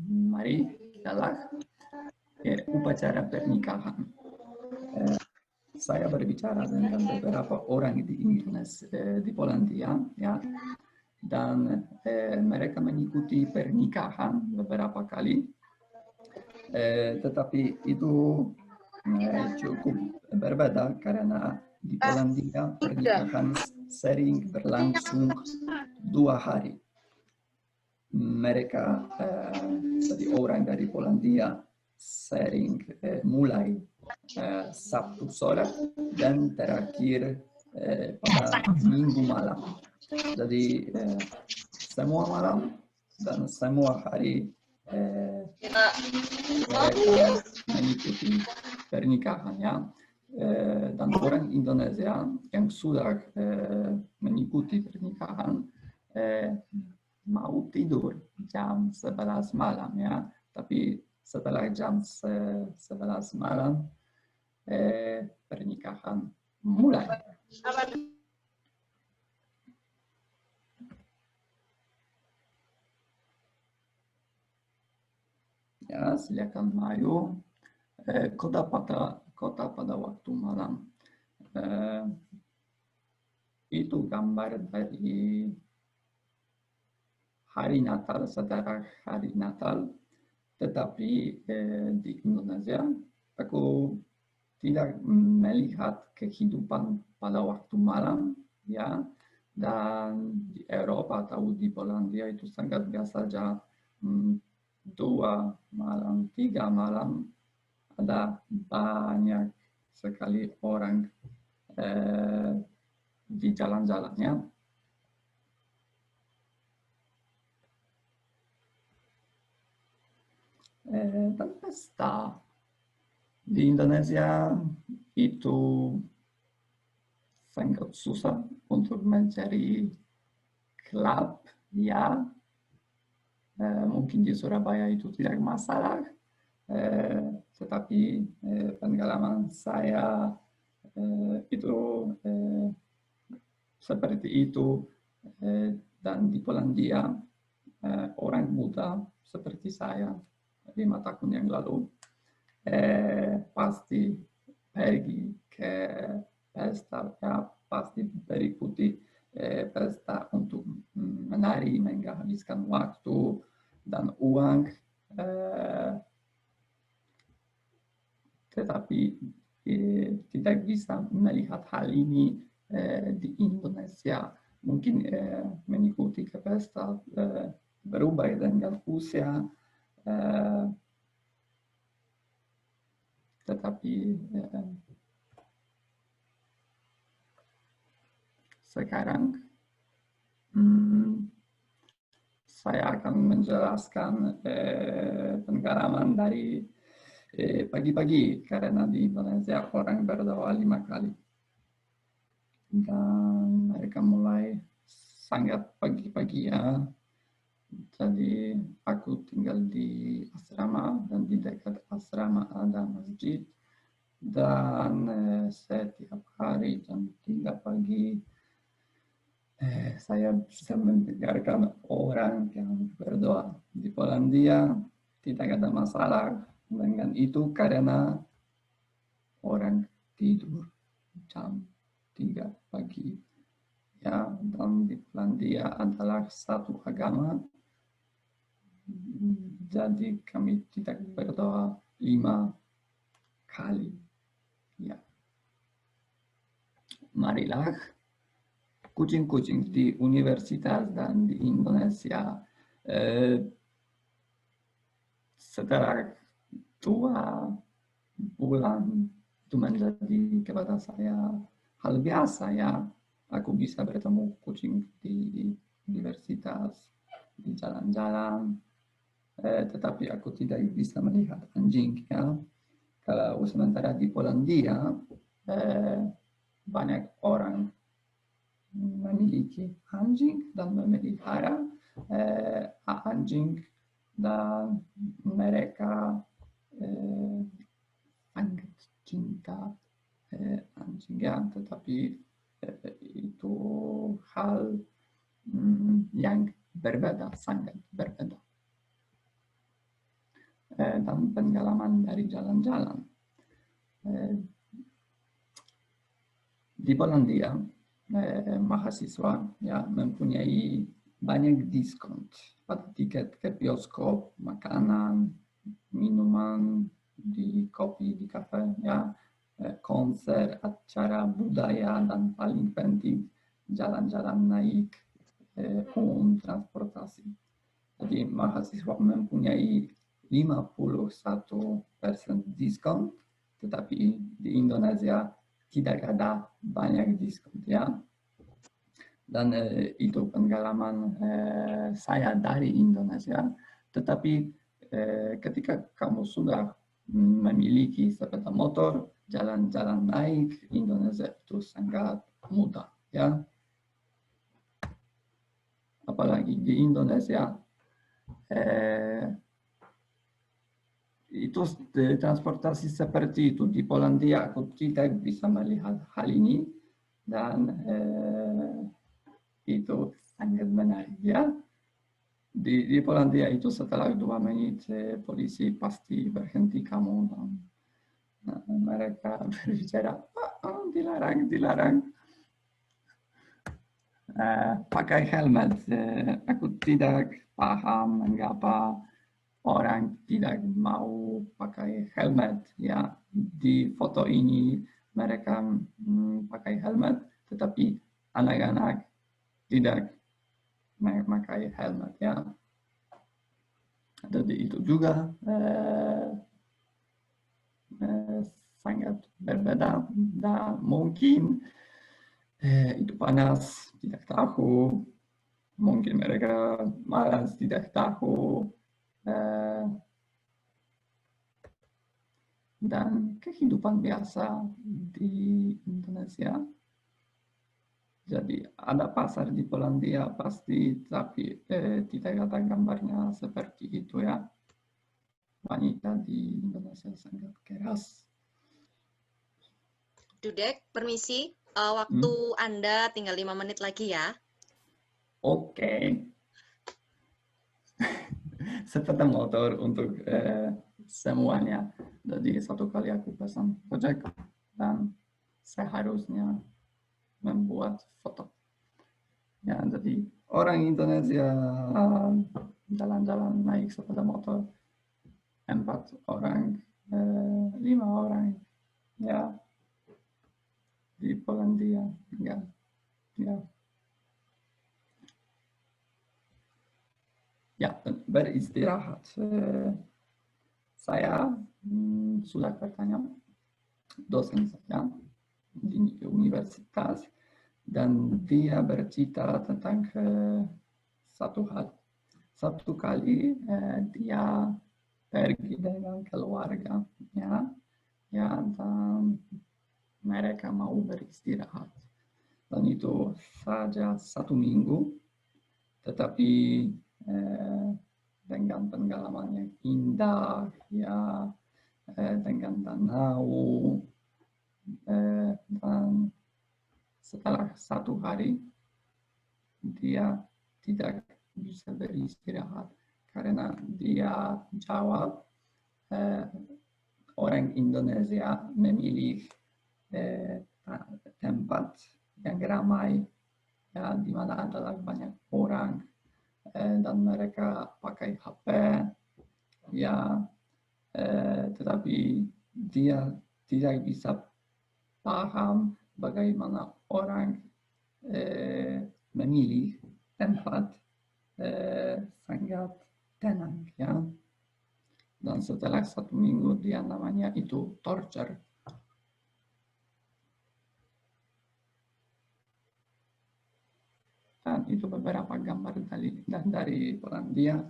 mari kita upacara pernikahan. Saya berbicara dengan beberapa orang di Indonesia, di Polandia, ya, dan mereka mengikuti pernikahan beberapa kali, tetapi itu cukup berbeda karena di Polandia pernikahan sering berlangsung 2 hari. Mereka jadi orang dari Polandia sering mulai Sabtu sore dan terakhir pada Minggu malam. Jadi semua malam dan semua hari mereka mengikuti pernikahannya, dan orang Indonesia yang sudah mengikuti pernikahan mau tidur jam 11 malam ya, tapi setelah jam 11 malam pernikahan mulai. Ya, silakan maju. Kota pada waktu malam. Itu gambar dari hari Natal, setelah hari Natal. Tetapi di Indonesia aku tidak melihat kehidupan pada waktu malam, ya. Dan di Eropa atau di Polandia itu sangat biasa saja. 2 malam, 3 malam ada banyak sekali orang di jalan-jalannya. Dan pesta di Indonesia itu sangat susah untuk mencari klub, ya. Mungkin di Surabaya itu tidak masalah, tetapi pengalaman saya itu seperti itu, dan di Polandia orang muda seperti saya 5 tahun yang lalu pasti pergi ke pesta, ya, pasti berikuti pesta untuk menari, menghabiskan waktu dan uang, tetapi tidak bisa melihat hal ini di Indonesia. Mungkin mengikuti ke pesta berubah dengan usia, tetapi sekarang saya akan menjelaskan pengalaman dari pagi-pagi, karena di Indonesia orang berdoa 5 kali. Dan mereka mulai sangat pagi-pagi ya. Jadi aku tinggal di asrama, dan di dekat asrama ada masjid. Dan setiap hari jam 3 pagi saya bisa mendengarkan orang yang berdoa. Di Polandia tidak ada masalah dengan itu karena orang tidur jam 3 pagi. Ya, dan di Polandia adalah satu agama. Jadi kami tidak berdoa 5 kali. Ya. Marilah kucing-kucing di universitas dan di Indonesia setelah 2 bulan itu menjadi kepada saya hal biasa ya. Aku bisa bertemu kucing di universitas, di jalan-jalan, tetapi aku tidak bisa melihat anjing ya. Kalau sementara di Polandia banyak orang memiliki anjing dan memelihara anjing, dan mereka sangat cinta anjing ya, tetapi itu hal yang berbeda, sangat berbeda. Dan pengalaman dari jalan-jalan. Di Polandia, mahasiswa ya mempunyai banyak diskon pada tiket ke bioskop, makanan, minuman, di kopi, di kafe, ya, konser, acara budaya, dan paling penting jalan-jalan naik umum transportasi. Jadi mahasiswa mempunyai 51% diskon, tetapi di Indonesia tidak ada banyak diskon ya. Dan itu pengalaman saya dari Indonesia. Tetapi ketika kamu sudah memiliki sepeda motor, jalan-jalan naik Indonesia itu sangat mudah ya. Apalagi di Indonesia itu transportasi seperti itu. Di Polandia aku tidak bisa melihat hal ini dan itu sangat menarik ya. Di Polandia itu setelah 2 menit polisi pasti berhenti kamu dan mereka berbicara, dilarang, dilarang. Pakai helmet. Aku tidak paham mengapa orang tidak mau pakai helmet ya. Di foto ini mereka pakai helmet, tetapi anak-anak tidak memakai helmet ya. Jadi itu juga sangat berbeda dan mungkin itu panas, tidak tahu. Mungkin mereka malas, tidak tahu. Dan kehidupan biasa di Indonesia. Jadi ada pasar di Polandia pasti, tapi tidak ada gambarnya seperti itu ya. Wanita di Indonesia sangat keras. Dudek, permisi. Waktu Anda tinggal 5 menit lagi ya. Oke. Sepeda motor untuk semuanya. Jadi satu kali aku pesan ojek dan seharusnya membuat foto. Ya, jadi orang Indonesia jalan-jalan naik sepeda motor 4 orang, 5 orang, ya di Polandia, ya, ya beristirahat. Saya sudah bertanya dosen saya di universitas dan dia bercerita tentang satu hal. Satu kali dia pergi dengan keluarganya, ya, dan mereka mau beristirahat. Dan itu saja 1 minggu, tetapi dengan pengalaman yang indah, ya, dengan danau, dan setelah 1 hari dia tidak bisa beristirahat karena dia jawab orang Indonesia memilih tempat yang ramai ya, di mana adalah banyak orang dan mereka pakai HP ya, tetapi dia tidak bisa paham bagaimana orang memilih tempat sangat tenang ya. Dan setelah 1 minggu dia namanya itu torture. Dan itu beberapa gambar dari Polandia,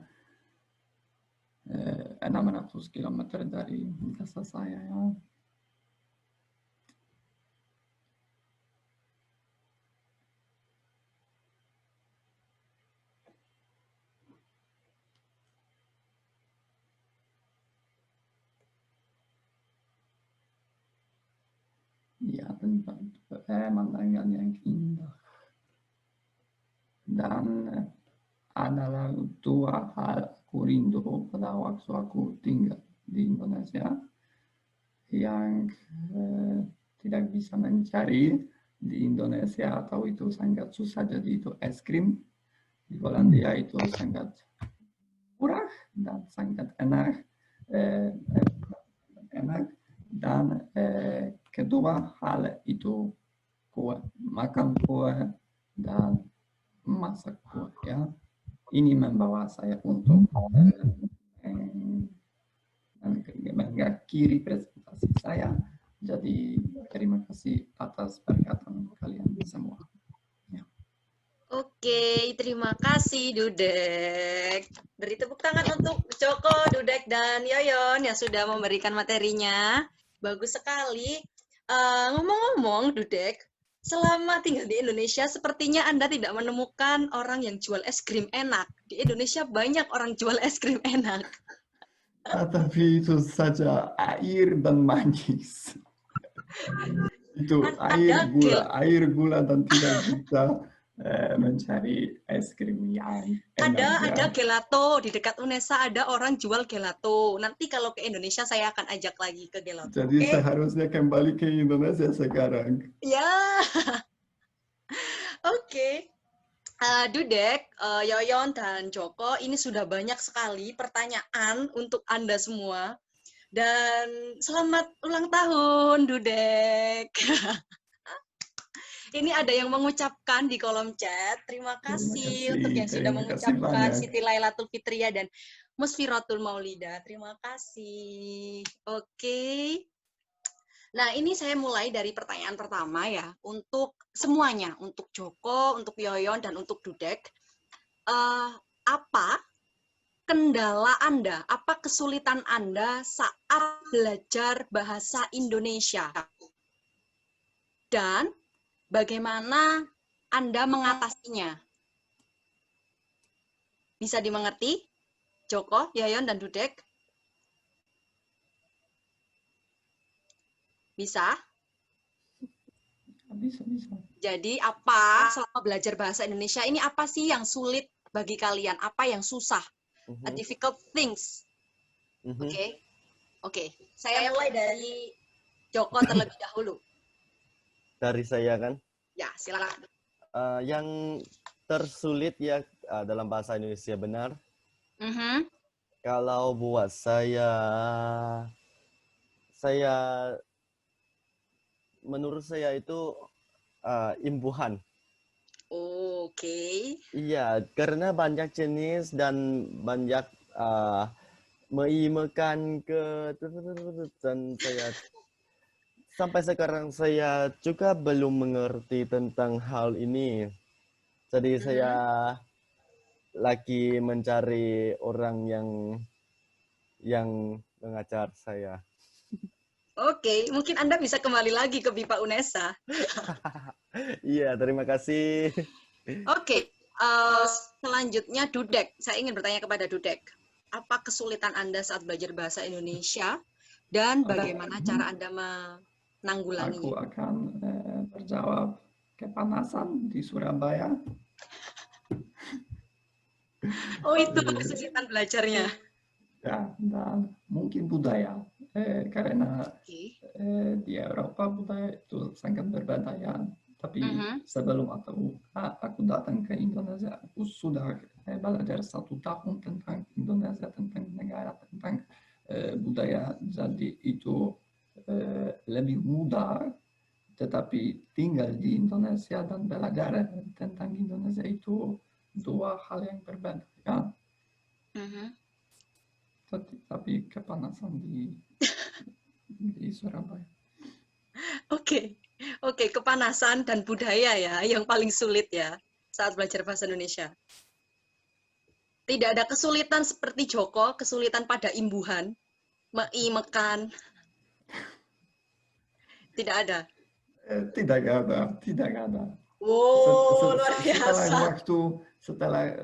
600 km dari desa saya ya. ya tentang pemandangan yang indah. Dan adalah dua hal aku rindu pada waktu aku tinggal di Indonesia yang tidak bisa mencari di Indonesia atau itu sangat susah, jadi itu es krim. Di Polandia itu sangat murah dan sangat enak. Dan kedua hal itu kue, makan kue dan masak kue ya. Ini membawa saya untuk mengakhiri presentasi saya. Jadi terima kasih atas perkataan kalian semua. Oke, terima kasih Dudek. Beri tepuk tangan untuk Joko, Dudek, dan Yoyon yang sudah memberikan materinya. Bagus sekali. Ngomong-ngomong, Dudek, selama tinggal di Indonesia, sepertinya Anda tidak menemukan orang yang jual es krim enak. Di Indonesia banyak orang jual es krim enak. Tapi itu saja air dan manis. Itu air gula dan tidak bisa mencari es krim yang enak. Ada gelato di dekat UNESA, ada orang jual gelato. Nanti kalau ke Indonesia saya akan ajak lagi ke gelato. Jadi seharusnya kembali ke Indonesia sekarang. Ya, oke. Dudek, Yoyon, dan Joko, ini sudah banyak sekali pertanyaan untuk Anda semua. Dan selamat ulang tahun, Dudek. Ini ada yang mengucapkan di kolom chat. Terima kasih untuk yang sudah mengucapkan Siti Lailatul Fitria dan Musfiratul Maulida. Terima kasih. Oke. Nah, ini saya mulai dari pertanyaan pertama ya. Untuk semuanya, untuk Joko, untuk Yoyon, dan untuk Dudek. Apa kendala Anda, apa kesulitan Anda saat belajar bahasa Indonesia? Dan bagaimana Anda mengatasinya? Bisa dimengerti? Joko, Yoyon, dan Dudek? Bisa? Bisa. Jadi apa selama belajar bahasa Indonesia ini apa sih yang sulit bagi kalian? Apa yang susah? A difficult things. Oke. Saya mulai dari Joko terlebih dahulu. Dari saya kan? Ya, silakan. Yang tersulit ya dalam bahasa Indonesia benar. Kalau buat saya menurut saya itu imbuhan. Oke. Iya, karena banyak jenis dan banyak mengimekan ke dan saya sampai sekarang saya juga belum mengerti tentang hal ini. Jadi saya lagi mencari orang yang mengajar saya. Oke, mungkin Anda bisa kembali lagi ke BIPA UNESA. Iya, terima kasih. Oke, selanjutnya Dudek. Saya ingin bertanya kepada Dudek. Apa kesulitan Anda saat belajar bahasa Indonesia dan bagaimana cara Anda menanggulanginya? Aku akan berjawab kepanasan di Surabaya. Oh, itu kesulitan belajarnya. Ya, dan mungkin budaya. Karena di Eropa budaya itu sangat berbeda ya. Tapi sebelum aku datang ke Indonesia, aku sudah belajar 1 tahun tentang Indonesia, tentang negara, tentang budaya. Jadi itu lebih mudah, tetapi tinggal di Indonesia dan belajar tentang Indonesia itu 2 hal yang berbeda. Ya. Tapi kepanasan di Surabaya. Oke, kepanasan dan budaya ya yang paling sulit ya saat belajar bahasa Indonesia. Tidak ada kesulitan seperti Joko, kesulitan pada imbuhan, meimekan. Tidak ada. Tidak ada. Wow, luar biasa. Setelah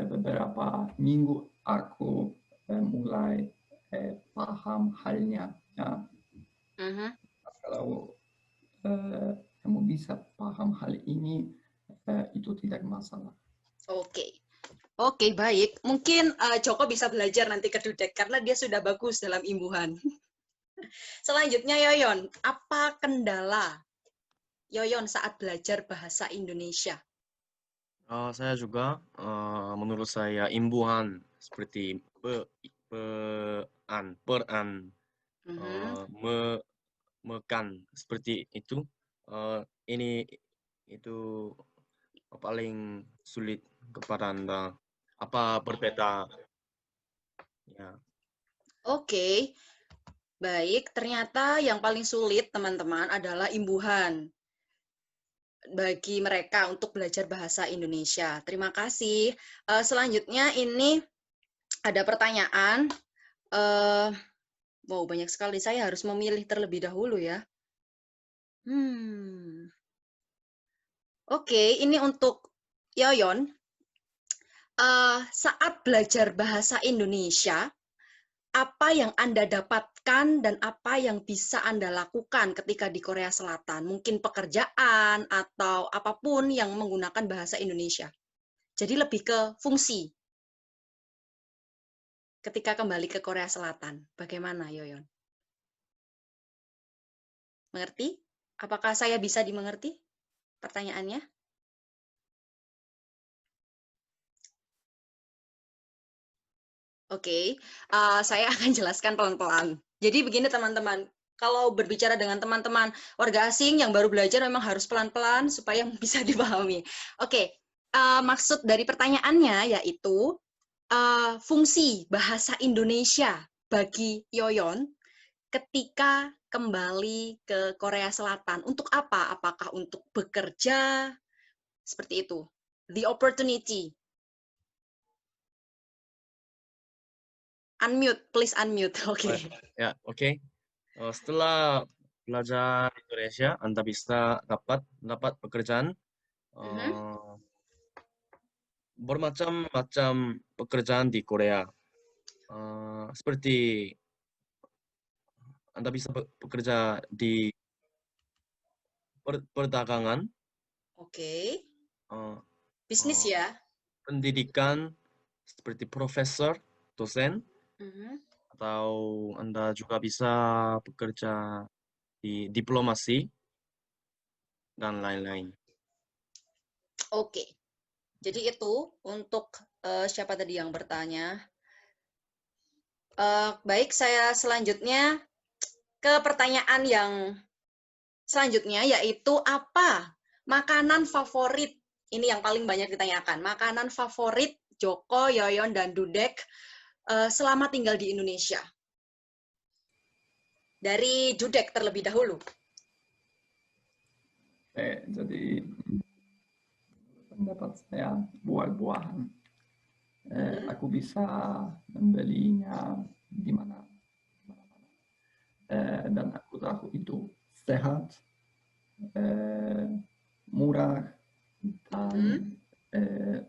beberapa minggu aku mulai paham halnya. Ya. Kalau kamu bisa paham hal ini, itu tidak masalah. Oke. Oke, baik. Mungkin Joko bisa belajar nanti ke Dudek karena dia sudah bagus dalam imbuhan. Selanjutnya Yoyon, apa kendala Yoyon saat belajar bahasa Indonesia? Saya juga, menurut saya imbuhan seperti peran, mekan seperti itu. Ini itu paling sulit kepada Anda. Apa berbeda? Ya. Oke, baik. Ternyata yang paling sulit teman-teman adalah imbuhan bagi mereka untuk belajar bahasa Indonesia. Terima kasih. Selanjutnya ini ada pertanyaan. Wow, banyak sekali. Saya harus memilih terlebih dahulu ya. Oke, ini untuk Yoyon. Saat belajar bahasa Indonesia, apa yang Anda dapatkan dan apa yang bisa Anda lakukan ketika di Korea Selatan? Mungkin pekerjaan atau apapun yang menggunakan bahasa Indonesia. Jadi lebih ke fungsi. Ketika kembali ke Korea Selatan, bagaimana Yoyon? Mengerti? Apakah saya bisa dimengerti pertanyaannya? Oke, saya akan jelaskan pelan-pelan. Jadi begini teman-teman, kalau berbicara dengan teman-teman warga asing yang baru belajar memang harus pelan-pelan supaya bisa dipahami. Oke, maksud dari pertanyaannya yaitu fungsi bahasa Indonesia bagi Yoyon ketika kembali ke Korea Selatan. Untuk apa? Apakah untuk bekerja? Seperti itu. The opportunity. Unmute, please unmute. Oke. Ya, oke. Setelah belajar Indonesia, Anda bisa dapat pekerjaan. Bermacam-macam pekerjaan di Korea. Seperti Anda bisa bekerja di perdagangan, Oke. eh, Bisnis ya. pendidikan seperti profesor, dosen, atau Anda juga bisa bekerja di diplomasi dan lain-lain. Oke. Jadi itu untuk siapa tadi yang bertanya. Baik, saya selanjutnya ke pertanyaan yang selanjutnya, yaitu apa makanan favorit? Ini yang paling banyak ditanyakan. Makanan favorit Joko, Yoyon, dan Dudek selama tinggal di Indonesia. Dari Dudek terlebih dahulu. Jadi pendapat saya buah-buahan. Aku bisa membelinya di mana-mana. Dan aku tahu itu sehat, murah, dan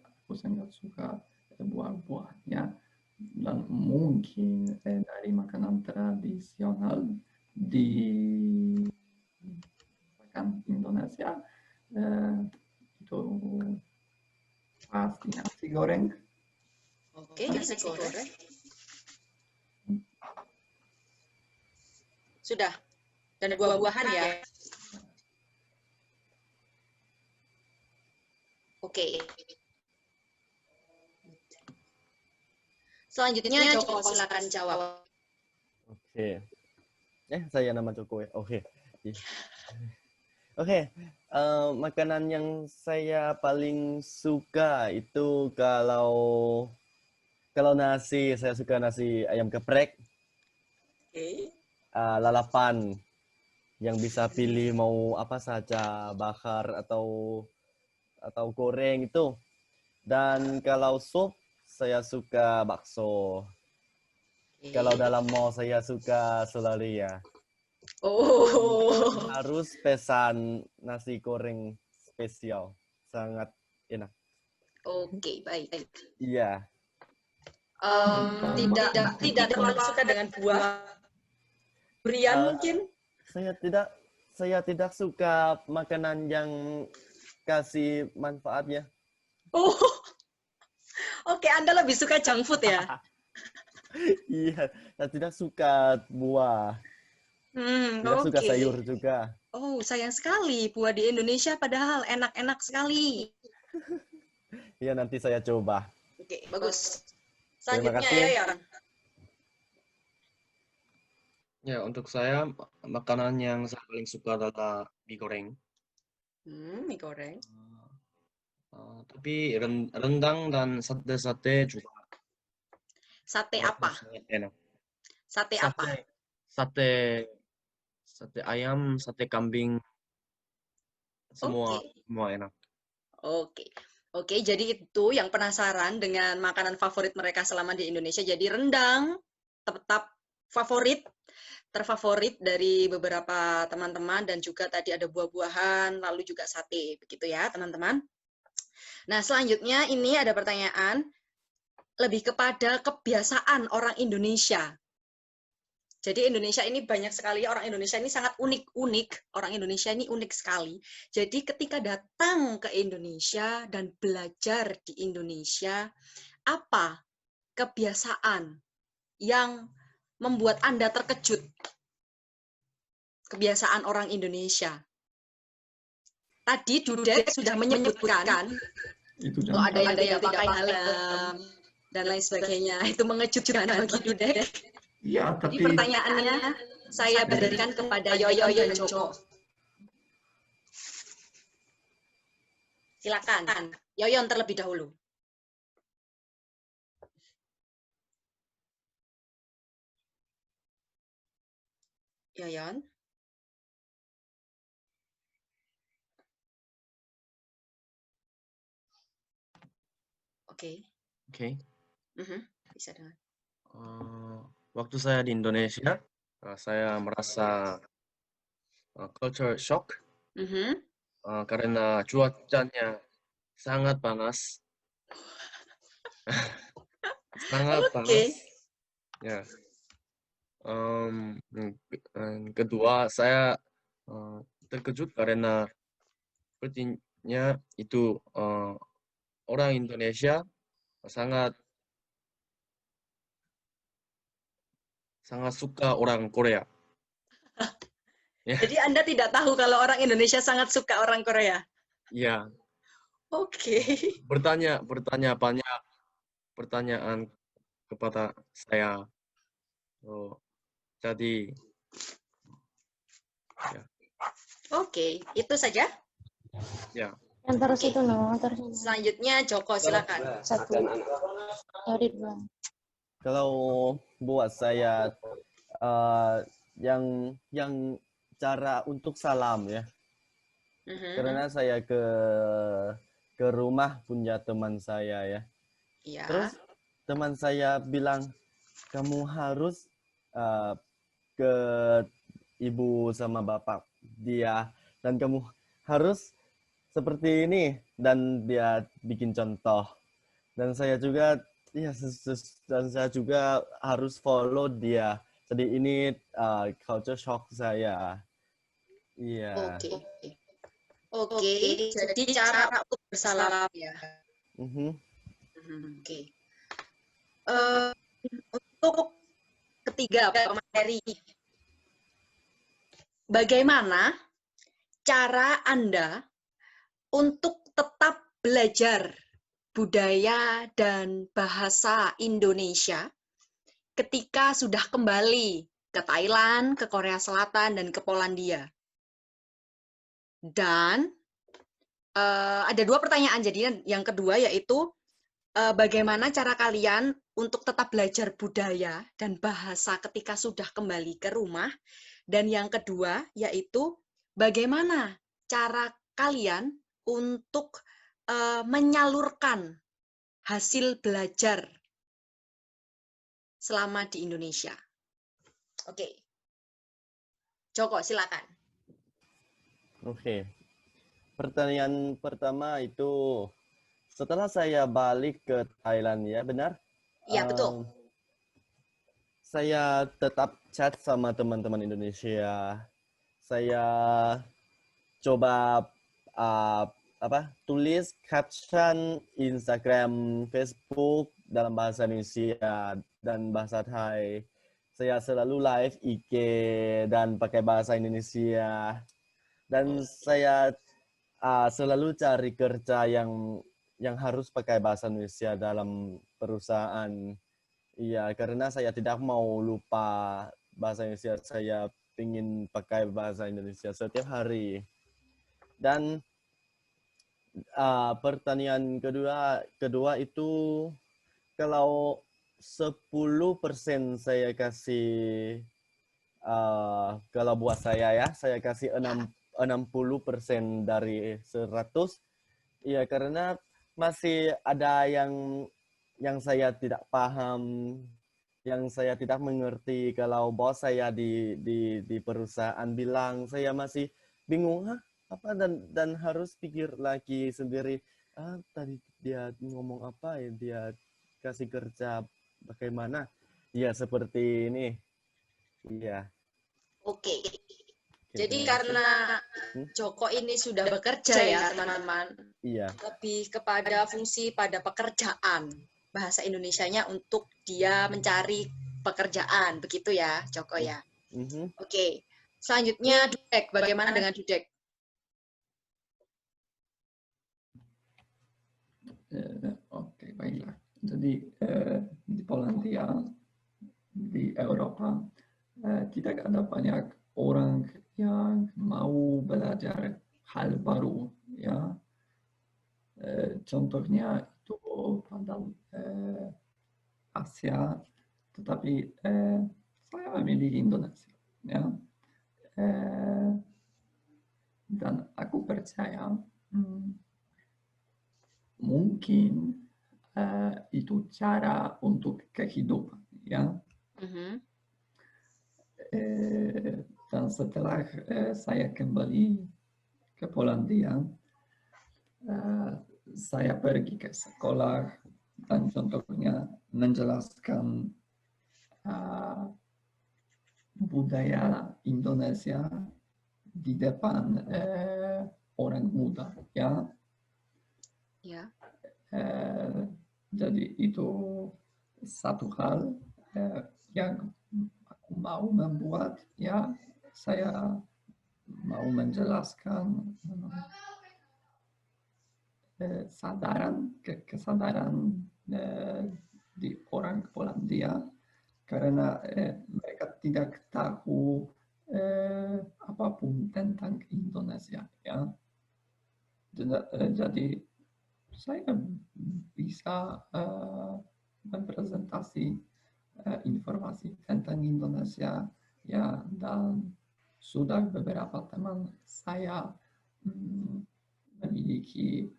aku sangat suka buah-buahnya. Dan mungkin dari makanan tradisional di Indonesia itu pasti nasi goreng. Oke, nasi goreng. Sudah. Dan buah-buahan ya. Oke. Selanjutnya Joko, silakan jawab. Oke. Saya nama Joko ya. Oke. Oke. Makanan yang saya paling suka itu kalau nasi, saya suka nasi ayam geprek. Oke. Lalapan yang bisa pilih mau apa saja, bakar atau goreng itu. Dan kalau sup saya suka bakso. Kalau dalam mall saya suka solaria. Harus pesan nasi goreng spesial. Sangat enak. Oke, baik. Iya. Tidak terlalu suka dengan buah. Durian mungkin? Saya tidak saya tidak suka makanan yang kasih manfaatnya. Oh, oke, Anda lebih suka junk food ya? Iya, saya tidak suka buah, tidak suka Oke. sayur juga. Oh, sayang sekali. Buah di Indonesia padahal enak-enak sekali. Iya, nanti saya coba. Oke, bagus. Terima Selanjutnya kasih. ya. Ya, untuk saya makanan yang saya paling suka adalah mie goreng. Mie goreng. Tapi rendang dan sate-sate juga Sate apa? sangat enak. Sate apa? Sate ayam, sate kambing, semua enak. Oke. Oke, jadi itu yang penasaran dengan makanan favorit mereka selama di Indonesia. Jadi rendang tetap terfavorit dari beberapa teman-teman, dan juga tadi ada buah-buahan, lalu juga sate, begitu ya teman-teman. Nah, selanjutnya ini ada pertanyaan lebih kepada kebiasaan orang Indonesia. Jadi Indonesia ini banyak sekali, orang Indonesia ini sangat unik-unik, orang Indonesia ini unik sekali. Jadi ketika datang ke Indonesia dan belajar di Indonesia, apa kebiasaan yang membuat Anda terkejut? Kebiasaan orang Indonesia. Tadi Dudek sudah menyebutkan Itu kalau ada yang jangan. tidak pakai helm dan lain sebagainya, itu mengejutkan bagi Dudek. Ya, Jadi tapi pertanyaannya saya berikan kepada Yoyo dan Joko. Silakan, Yoyon terlebih dahulu. Yoyon. Oke. Oke. Bisa dengar. Waktu saya di Indonesia, saya merasa culture shock karena cuacanya sangat panas. Sangat panas. Ya. Kedua, saya terkejut karena sepertinya itu orang Indonesia sangat suka orang Korea. Ya. Jadi Anda tidak tahu kalau orang Indonesia sangat suka orang Korea? Ya. Oke. Bertanya banyak pertanyaan kepada saya. Jadi, ya. Oke, itu saja. Ya. Yang terus itu loh, terus ini. Selanjutnya Joko, silakan. Satu. Dari dua. Kalau buat saya yang cara untuk salam ya. Karena saya ke rumah punya teman saya ya. Iya. Terus teman saya bilang kamu harus ke ibu sama bapak dia, dan kamu harus seperti ini, dan dia bikin contoh. Dan saya juga dan saya juga harus follow dia. Jadi ini culture shock saya. Iya. Oke, jadi cara untuk bersalam ya. Oke. Untuk ketiga materi, bagaimana cara Anda untuk tetap belajar budaya dan bahasa Indonesia ketika sudah kembali ke Thailand, ke Korea Selatan, dan ke Polandia? Dan ada dua pertanyaan. Jadi yang kedua yaitu bagaimana cara kalian untuk tetap belajar budaya dan bahasa ketika sudah kembali ke rumah? Dan yang kedua yaitu bagaimana cara kalian untuk menyalurkan hasil belajar selama di Indonesia? Oke. Joko, silakan. Oke. Pertanyaan pertama itu setelah saya balik ke Thailand ya, benar? Iya, betul. Saya tetap chat sama teman-teman Indonesia. saya coba tulis caption Instagram, Facebook dalam bahasa Indonesia dan bahasa Thai. Saya selalu live IG dan pakai bahasa Indonesia. Dan saya selalu cari kerja yang harus pakai bahasa Indonesia dalam perusahaan. Iya, karena saya tidak mau lupa bahasa Indonesia. Saya ingin pakai bahasa Indonesia setiap hari. Dan pertanyaan kedua itu kalau 10% saya kasih kalau buat saya kasih 60% dari 100. Iya, karena masih ada yang saya tidak paham, yang saya tidak mengerti. Kalau bos saya di perusahaan bilang, saya masih bingung, apa dan harus pikir lagi sendiri. Tadi dia ngomong apa ya, dia kasih kerja bagaimana? Ya seperti ini. Iya. Oke. Jadi terima kasih. karena Joko ini sudah bekerja ya teman-teman, Iya. lebih kepada fungsi pada pekerjaan, bahasa Indonesianya untuk dia mencari pekerjaan, begitu ya Joko ya. Oke, selanjutnya Dudek, bagaimana dengan Dudek? Oke, baiklah. Jadi di Polandia, di Eropa, tidak ada banyak orang yang mau belajar hal baru, ya. Contohnya itu pada Asia, tetapi saya memilih Indonesia, ya. Dan aku percaya mungkin itu cara untuk kehidupan, ya. Dan setelah saya kembali ke Polandia, saya pergi ke sekolah dan contohnya menjelaskan budaya Indonesia di depan orang muda, ya. Ya. Jadi itu satu hal yang aku mau membuat, ya. Saya mau menjelaskan kesadaran di orang Polandia karena mereka tidak tahu apapun tentang Indonesia, ya. Jadi saya bisa mempresentasi informasi tentang Indonesia, ya, dan sudah beberapa teman saya memiliki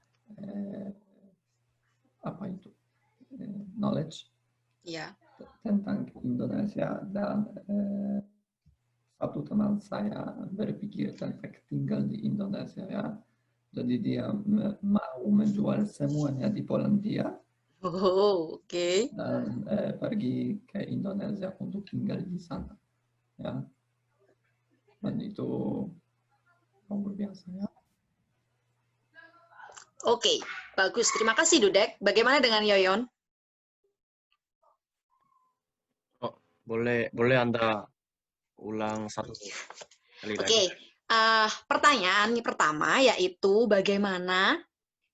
knowledge tentang Indonesia, dan satu teman saya berpikir tentang tinggal di Indonesia, ya. Jadi dia mau menjual semuanya di Polandia. Oke. Dan pergi ke Indonesia untuk tinggal di sana, ya. Dan itu luar biasa, ya. Oke, bagus. Terima kasih Dudek. Bagaimana dengan Yoyon? Boleh Anda ulang satu kali lagi? Oke, pertanyaan pertama yaitu bagaimana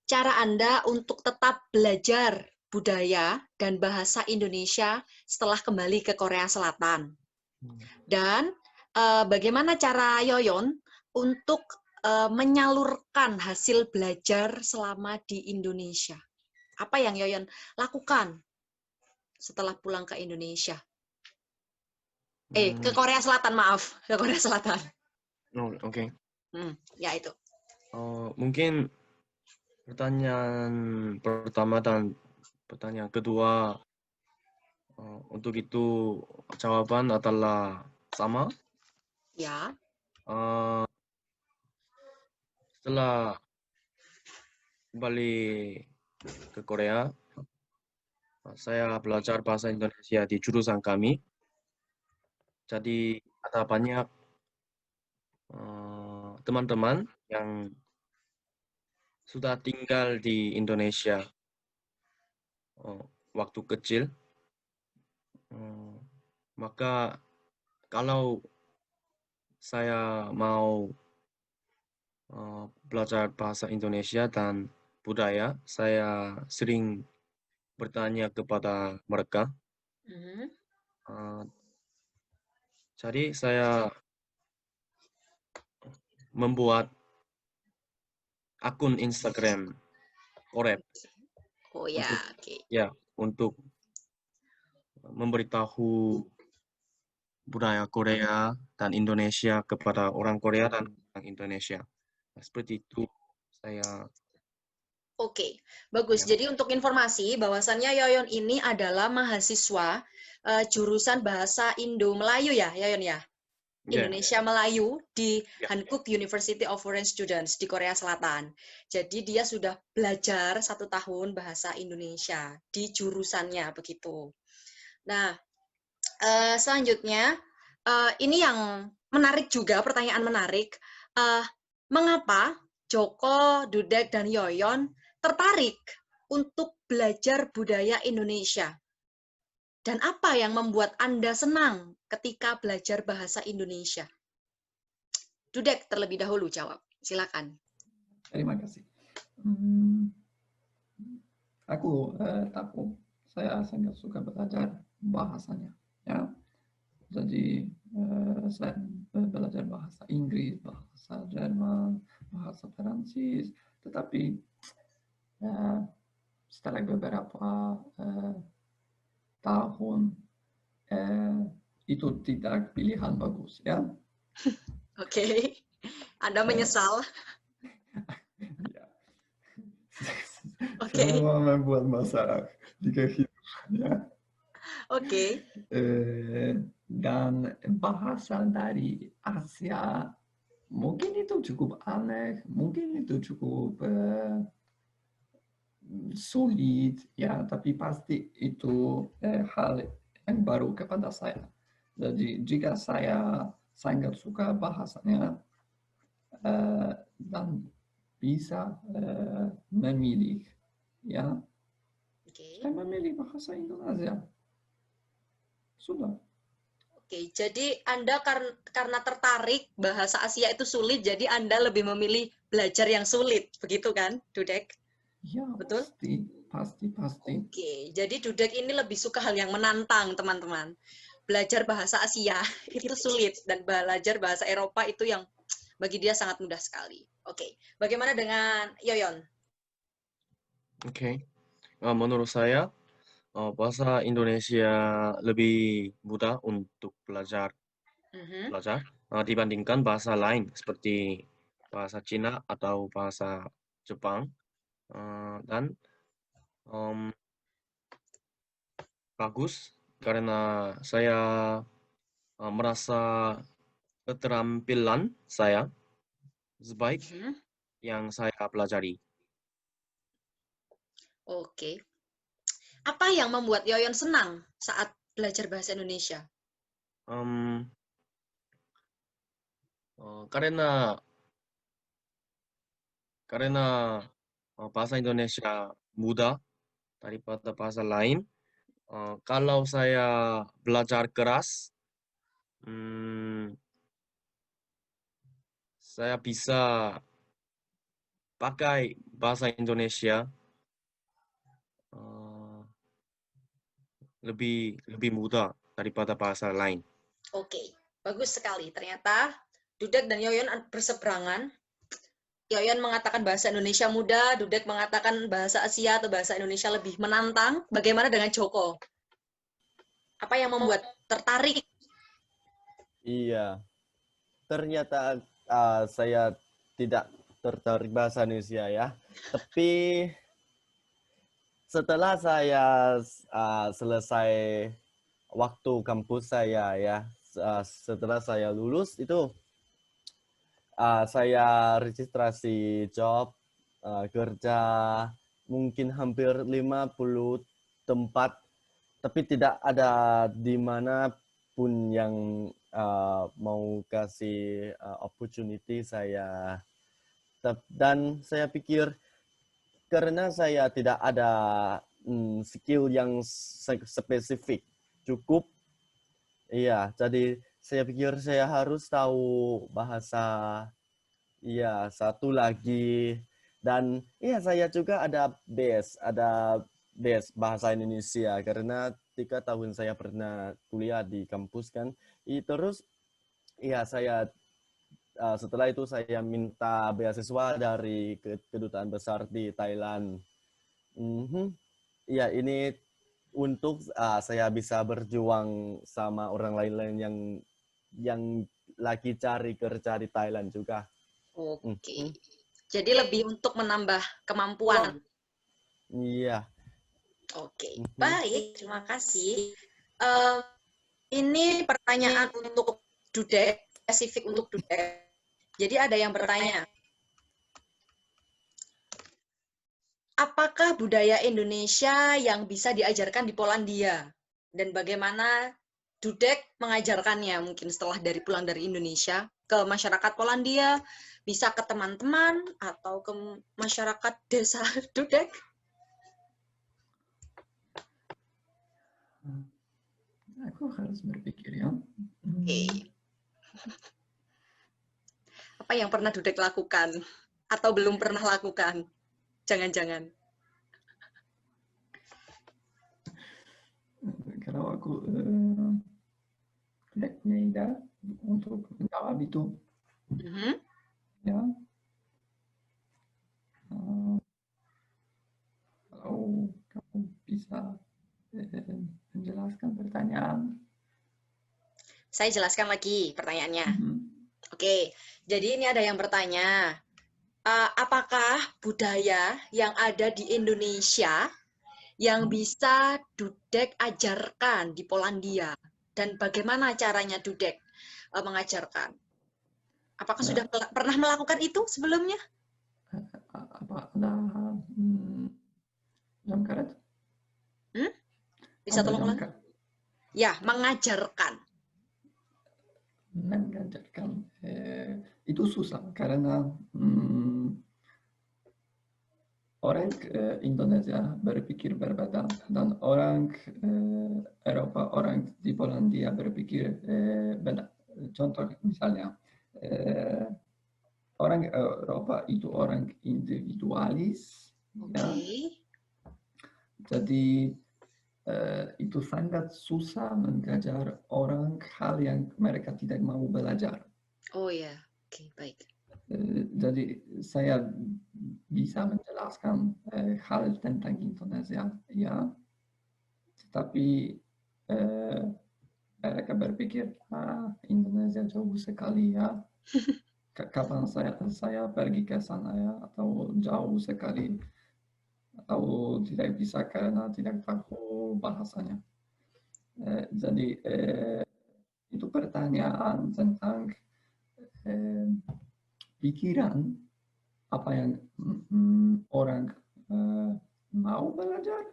cara Anda untuk tetap belajar budaya dan bahasa Indonesia setelah kembali ke Korea Selatan? Dan bagaimana cara Yoyon untuk menyalurkan hasil belajar selama di Indonesia? Apa yang Yoyon lakukan setelah pulang ke Indonesia? Ke Korea Selatan, maaf. Ke Korea Selatan. Oke. Ya itu. Mungkin pertanyaan pertama dan pertanyaan kedua untuk itu jawaban adalah sama. Ya. Setelah kembali ke Korea, saya belajar bahasa Indonesia di jurusan kami. Jadi ada banyak teman-teman yang sudah tinggal di Indonesia waktu kecil, maka kalau saya mau belajar bahasa Indonesia dan budaya, saya sering bertanya kepada mereka. Jadi saya membuat akun Instagram Korep Oh ya, untuk oke. untuk memberitahu budaya Korea dan Indonesia kepada orang Korea dan orang Indonesia. Seperti itu saya. Oke, bagus. Ya. Jadi untuk informasi bahwasannya Yoyon ini adalah mahasiswa jurusan bahasa Indo-Melayu ya, Yoyon ya? Ya. Indonesia Melayu di Ya. Hankuk University of Foreign Students di Korea Selatan. Jadi dia sudah belajar 1 tahun bahasa Indonesia di jurusannya begitu. Nah, selanjutnya ini yang menarik juga, pertanyaan menarik. Mengapa Joko, Dudek, dan Yoyon tertarik untuk belajar budaya Indonesia? Dan apa yang membuat Anda senang ketika belajar bahasa Indonesia? Dudek terlebih dahulu jawab. Silakan. Terima kasih. Aku tahu saya sangat suka belajar bahasanya. Ya. Jadi saya belajar bahasa Inggris, bahasa Jerman, bahasa Perancis. Tetapi setelah beberapa tahun itu tidak pilihan bagus, ya. Oke. Anda menyesal? Ya. Oke. Semua membuat masalah di kehidupan, ya. Oke. Dan bahasa dari Asia mungkin itu cukup aneh, mungkin itu cukup sulit, ya, tapi pasti itu hal yang baru kepada saya. Jadi jika saya sangat suka bahasanya dan bisa memilih, ya, saya memilih bahasa Indonesia. Sudah. Oke, jadi Anda karena tertarik bahasa Asia itu sulit, jadi Anda lebih memilih belajar yang sulit, begitu kan, Dudek? Ya, Betul? pasti. Oke, jadi Dudek ini lebih suka hal yang menantang, teman-teman. Belajar bahasa Asia itu sulit, dan belajar bahasa Eropa itu yang bagi dia sangat mudah sekali. Oke, bagaimana dengan Yoyon? Oke. Menurut saya, bahasa Indonesia lebih mudah untuk belajar dibandingkan bahasa lain seperti bahasa Cina atau bahasa Jepang. Dan bagus karena saya merasa keterampilan saya sebaik yang saya pelajari. Oke. Apa yang membuat Yoyon senang saat belajar bahasa Indonesia? Karena bahasa Indonesia mudah daripada bahasa lain. Kalau saya belajar keras, saya bisa pakai bahasa Indonesia lebih mudah daripada bahasa lain. Oke, bagus sekali. Ternyata Dudek dan Yoyon berseberangan. Yoyon mengatakan bahasa Indonesia mudah, Dudek mengatakan bahasa Asia atau bahasa Indonesia lebih menantang. Bagaimana dengan Joko? Apa yang membuat tertarik? Iya, ternyata saya tidak tertarik bahasa Indonesia ya. Tapi setelah saya selesai waktu kampus saya ya, setelah saya lulus itu saya registrasi job, kerja, mungkin hampir 50 tempat, tapi tidak ada di mana siapapun yang mau kasih opportunity saya dan saya pikir karena saya tidak ada skill yang spesifik cukup, iya, jadi saya pikir saya harus tahu bahasa, iya, satu lagi, dan iya saya juga ada base bahasa Indonesia karena 3 tahun saya pernah kuliah di kampus kan. Terus iya saya setelah itu saya minta beasiswa dari kedutaan besar di Thailand. Iya, ini untuk saya bisa berjuang sama orang lain yang lagi cari kerja di Thailand juga. Oke. Jadi lebih untuk menambah kemampuan. Iya. Oke, baik. Terima kasih. Ini pertanyaan untuk Dudek, spesifik untuk Dudek. Jadi ada yang bertanya, apakah budaya Indonesia yang bisa diajarkan di Polandia? Dan bagaimana Dudek mengajarkannya mungkin setelah pulang dari Indonesia ke masyarakat Polandia, bisa ke teman-teman atau ke masyarakat desa Dudek? Aku harus berpikir ya. Oke. Apa yang pernah Dudek lakukan atau belum pernah lakukan? Jangan-jangan. Kalau aku tidak punya ide untuk menjawab itu, ya. Kalau kamu bisa menjelaskan pertanyaan. Saya jelaskan lagi pertanyaannya. Oke, jadi ini ada yang bertanya, apakah budaya yang ada di Indonesia yang bisa Dudek ajarkan di Polandia? Dan bagaimana caranya Dudek mengajarkan? Apakah sudah pernah melakukan itu sebelumnya? Apa ada jam karet? Bisa tolong ulang? Ya, mengajarkan. Mengajarkan itu susah karena orang Indonesia berpikir berbeda dan orang Eropa, orang di Polandia berpikir beda. Contoh misalnya orang Eropa itu orang individualis, ya. Jadi itu sangat susah mengajar orang hal yang mereka tidak mau belajar. Oh ya, oke, baik. Jadi saya bisa menjelaskan hal tentang Indonesia, ya, tetapi mereka berpikir Indonesia jauh sekali, ya. Kapan saya pergi ke sana, ya, atau jauh sekali, atau tidak bisa karena tidak tahu bahasanya. Jadi itu pertanyaan tentang pikiran apa yang orang mau belajar,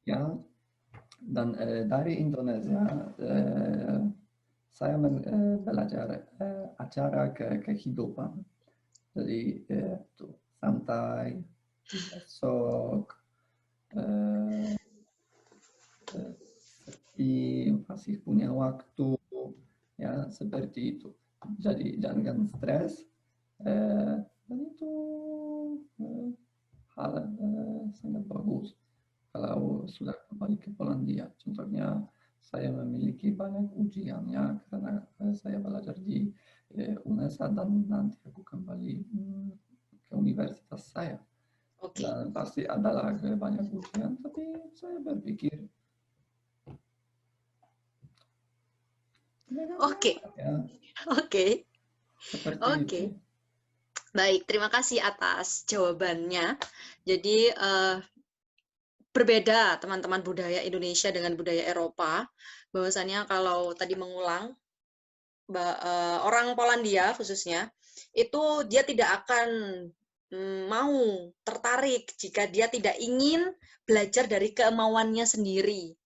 ya. Dan dari Indonesia saya belajar acara kehidupan, jadi santai, besok, masih punya waktu, ya, seperti itu. Jadi jangan stres, dan itu hal sangat bagus kalau sudah kembali ke Polandia. Contohnya saya memiliki banyak ujiannya karena saya belajar di UNESA dan nanti aku kembali ke universitas saya. Dan pasti adalah banyak ujian, tapi saya berpikir Oke. Baik, terima kasih atas jawabannya. Jadi berbeda teman-teman budaya Indonesia dengan budaya Eropa. Bahwasannya kalau tadi mengulang, orang Polandia khususnya, itu dia tidak akan mau tertarik jika dia tidak ingin belajar dari kemauannya sendiri.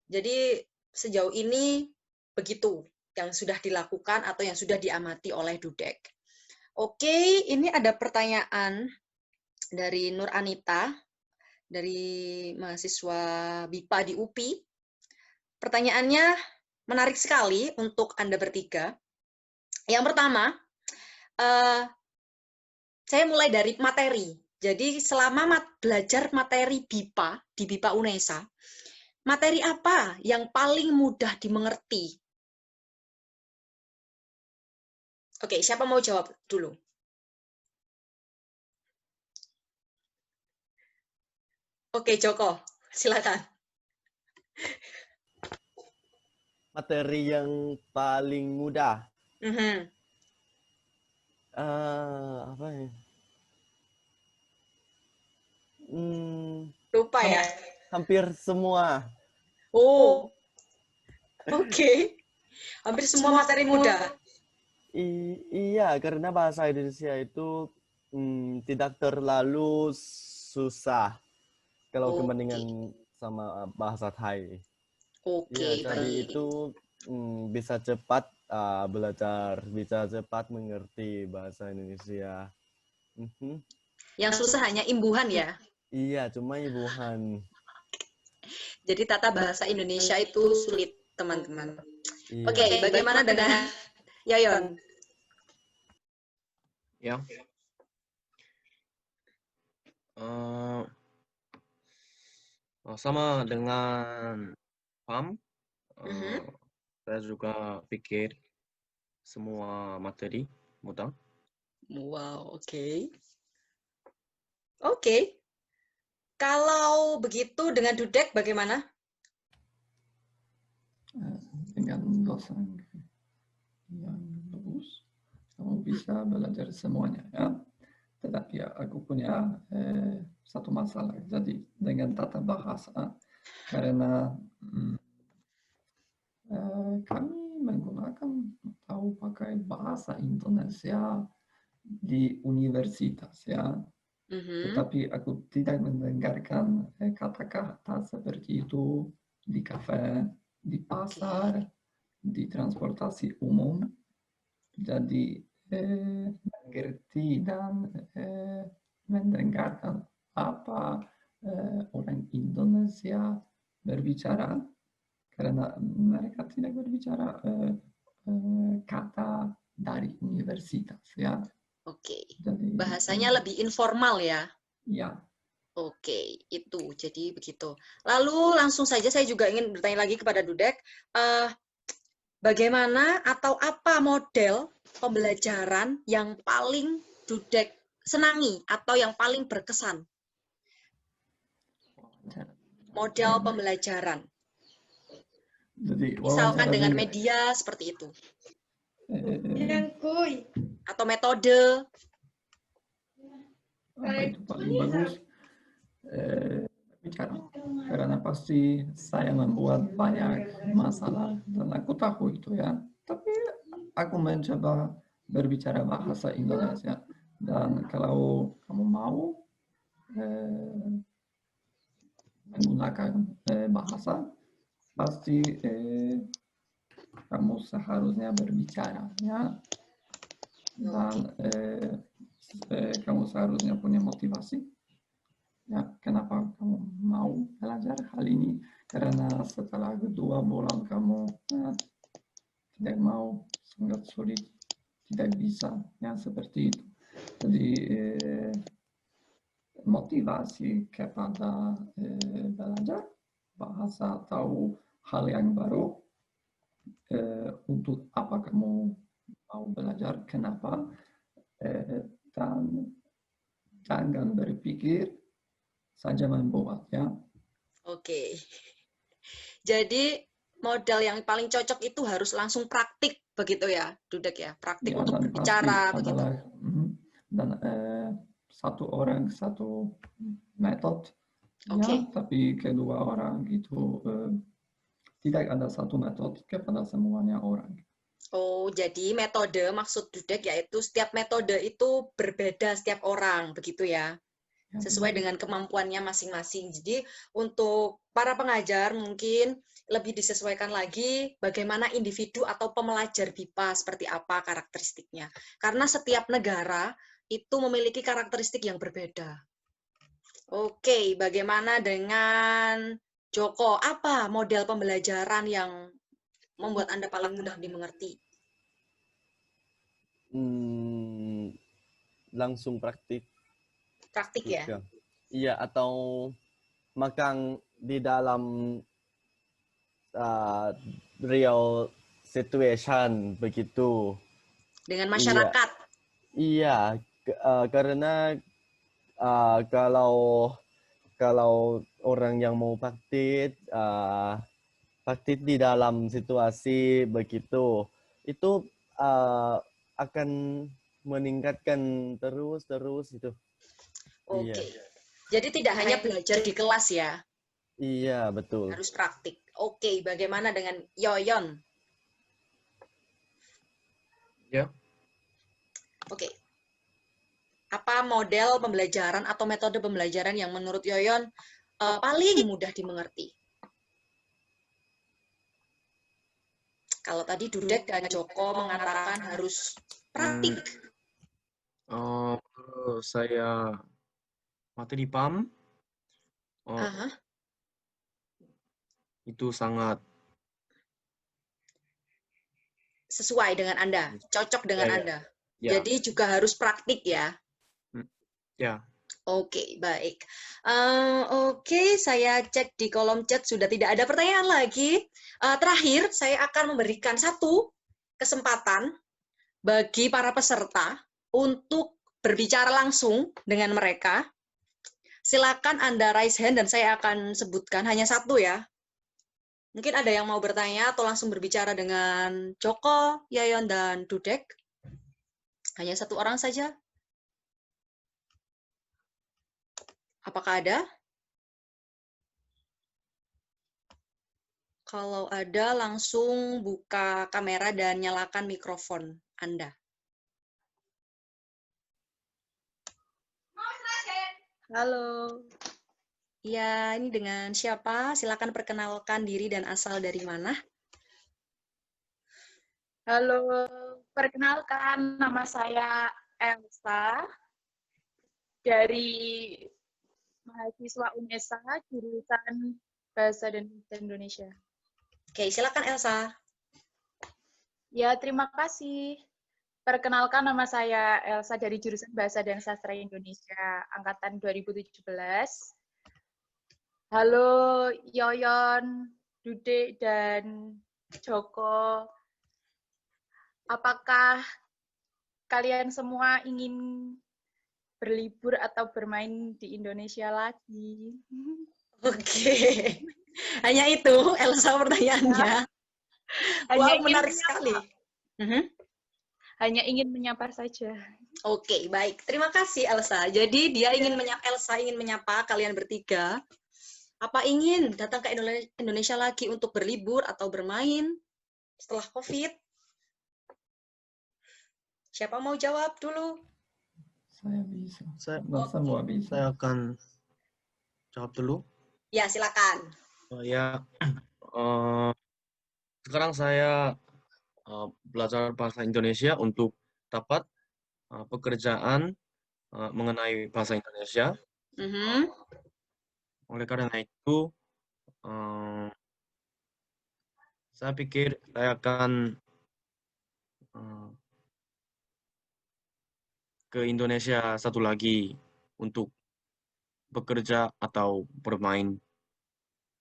Jadi sejauh ini begitu yang sudah dilakukan atau yang sudah diamati oleh Dudek. Oke, ini ada pertanyaan dari Nur Anita, dari mahasiswa BIPA di UPI. Pertanyaannya menarik sekali untuk Anda bertiga. Yang pertama, saya mulai dari materi. Jadi selama belajar materi BIPA di BIPA UNESA, materi apa yang paling mudah dimengerti? Oke, siapa mau jawab dulu? Oke, Joko, silakan. Materi yang paling mudah. Mhm. Apa ya? Lupa ya? Hampir semua. Oh, oke. Hampir semua materi mudah. Iya, karena bahasa Indonesia itu tidak terlalu susah kalau Oke. kebandingan sama bahasa Thai. Oke, Iya, jadi baik. itu bisa cepat belajar, bisa cepat mengerti bahasa Indonesia. Yang susah hanya imbuhan ya? Iya, cuma imbuhan. Jadi tata bahasa Indonesia itu sulit, teman-teman. Iya. Oke, bagaimana dengan Yayon? Ya. Sama dengan PAM, saya juga pikir semua materi mudah. Wow, oke. Oke. Kalau begitu dengan Dudek bagaimana? Dengan dosen yang bagus, kamu bisa belajar semuanya, ya. Tetapi aku punya satu masalah. Jadi dengan tata bahasa, karena kami menggunakan atau pakai bahasa Indonesia di universitas, ya. Tetapi aku tidak mendengarkan kata-kata seperti itu di kafe, di pasar, di transportasi umum. Jadi mengerti dan mendengarkan apa orang Indonesia berbicara, karena mereka tidak berbicara kata dari universitas, ya. Oke. Jadi, Bahasanya lebih informal ya? Ya. Oke, itu jadi begitu. Lalu langsung saja saya juga ingin bertanya lagi kepada Dudek, bagaimana atau apa model pembelajaran yang paling Dudek senangi atau yang paling berkesan? Model pembelajaran. Jadi, Misalkan dengan juga. media seperti itu. Atau metode. Apa itu paling bagus? Bicara. Karena pasti saya membuat banyak masalah dan aku tahu itu, ya. Tapi aku mencoba berbicara bahasa Indonesia, dan kalau kamu mau menggunakan bahasa, pasti kamu seharusnya berbicara, ya. Dan kamu seharusnya punya motivasi. Ya, kenapa kamu mau belajar hal ini? Karena setelah 2 bulan kamu tidak mau, sangat sulit, tidak bisa, ya, seperti itu. Jadi motivasi kepada belajar bahasa atau hal yang baru, untuk apa kamu mau belajar, kenapa, dan jangan berpikir saja membuat, ya. Oke. Jadi modal yang paling cocok itu harus langsung praktik begitu ya, Dudek ya? Praktik Ya, untuk dan berbicara pasti begitu. adalah dan satu orang satu metode, ya, tapi kedua orang itu tidak ada satu metode kepada semuanya orang. Oh, jadi metode maksud Dudek yaitu setiap metode itu berbeda setiap orang, begitu ya? Ya, sesuai benar. dengan kemampuannya masing-masing. Jadi untuk para pengajar mungkin lebih disesuaikan lagi bagaimana individu atau pembelajar BIPA seperti apa karakteristiknya. Karena setiap negara itu memiliki karakteristik yang berbeda. Oke, bagaimana dengan Joko? Apa model pembelajaran yang membuat Anda paling mudah dimengerti? Langsung praktik Praktik ya? juga. Iya, atau magang di dalam real situation begitu. Dengan Iya, masyarakat. iya, karena kalau orang yang mau praktik di dalam situasi begitu, itu akan meningkatkan terus itu. Iya, Oke. Jadi tidak hanya belajar di kelas ya, iya betul. harus praktik. Oke, bagaimana dengan Yoyon? Ya, Oke. Apa model pembelajaran atau metode pembelajaran yang menurut Yoyon paling mudah dimengerti? Kalau tadi Dudek dan Joko mengatakan harus praktik. saya materi PAM Aha, itu sangat sesuai dengan Anda, cocok dengan ya, Anda. ya, Jadi juga harus praktik ya. ya. Oke, baik. Oke, saya cek di kolom chat sudah tidak ada pertanyaan lagi. Terakhir, saya akan memberikan satu kesempatan bagi para peserta untuk berbicara langsung dengan mereka. Silakan Anda raise hand dan saya akan sebutkan hanya satu ya. Mungkin ada yang mau bertanya atau langsung berbicara dengan Joko, Yayon, dan Dudek. Hanya satu orang saja. Apakah ada? Kalau ada, langsung buka kamera dan nyalakan mikrofon Anda. Halo, Ya, ini dengan siapa? Silakan perkenalkan diri dan asal dari mana. halo. Perkenalkan, nama saya Elsa dari mahasiswa UNESA jurusan Bahasa dan Sastra Indonesia. Oke, silakan Elsa. Ya, terima kasih. Perkenalkan, nama saya Elsa dari jurusan Bahasa dan Sastra Indonesia angkatan 2017. Halo Yoyon, Dude, dan Joko. Apakah kalian semua ingin berlibur atau bermain di Indonesia lagi? Oke. Hanya itu, Elsa pertanyaannya. Hanya Wow, ingin menarik menyapa. sekali. Hanya ingin menyapa saja. Oke, baik. Terima kasih Elsa. Jadi dia ingin menyapa, Elsa ingin menyapa kalian bertiga. Apa ingin datang ke Indonesia lagi untuk berlibur atau bermain setelah COVID? Siapa mau jawab dulu? Saya bisa. Saya, Semua bisa. saya akan jawab dulu. Ya, silakan. Ya, sekarang saya belajar bahasa Indonesia untuk dapat pekerjaan mengenai bahasa Indonesia. Oleh karena itu, saya pikir saya akan ke Indonesia satu lagi untuk bekerja atau bermain.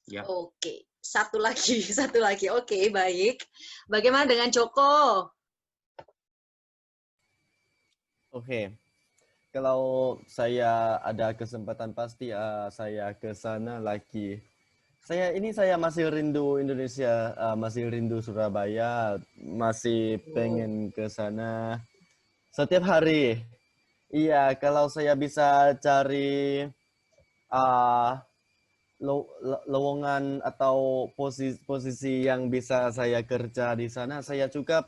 Ya. Oke, satu lagi, satu lagi. Oke, baik. Bagaimana dengan Joko? Oke. Kalau saya ada kesempatan pasti saya ke sana lagi. Saya masih rindu Indonesia, masih rindu Surabaya, masih pengen ke sana setiap hari. Iya, kalau saya bisa cari lowongan atau posisi yang bisa saya kerja di sana, saya juga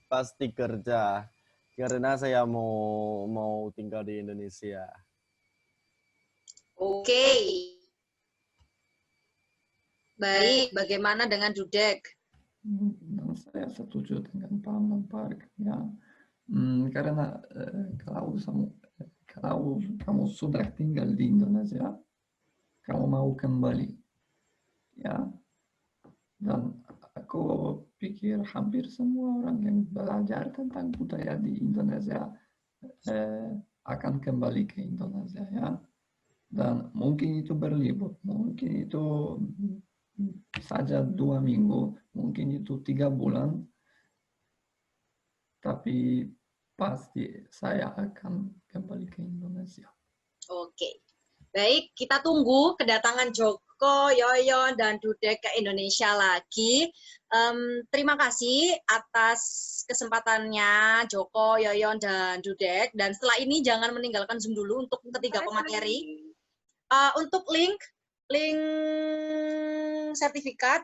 pasti kerja karena saya mau tinggal di Indonesia. Oke. Baik, bagaimana dengan Dudek? Dan saya setuju dengan Pak Park ya. Karena kalau kamu sudah tinggal di Indonesia, kamu mau kembali ya. Dan aku pikir hampir semua orang yang belajar tentang budaya di Indonesia akan kembali ke Indonesia ya. Dan mungkin itu berlibur, mungkin itu saja 2 minggu, mungkin itu 3 bulan, tapi pasti saya akan kembali ke Indonesia. Oke. Baik, kita tunggu kedatangan Joko, Yoyon, dan Dudek ke Indonesia lagi. Terima kasih atas kesempatannya Joko, Yoyon, dan Dudek. Dan setelah ini jangan meninggalkan Zoom dulu untuk ketiga pemateri. Untuk link sertifikat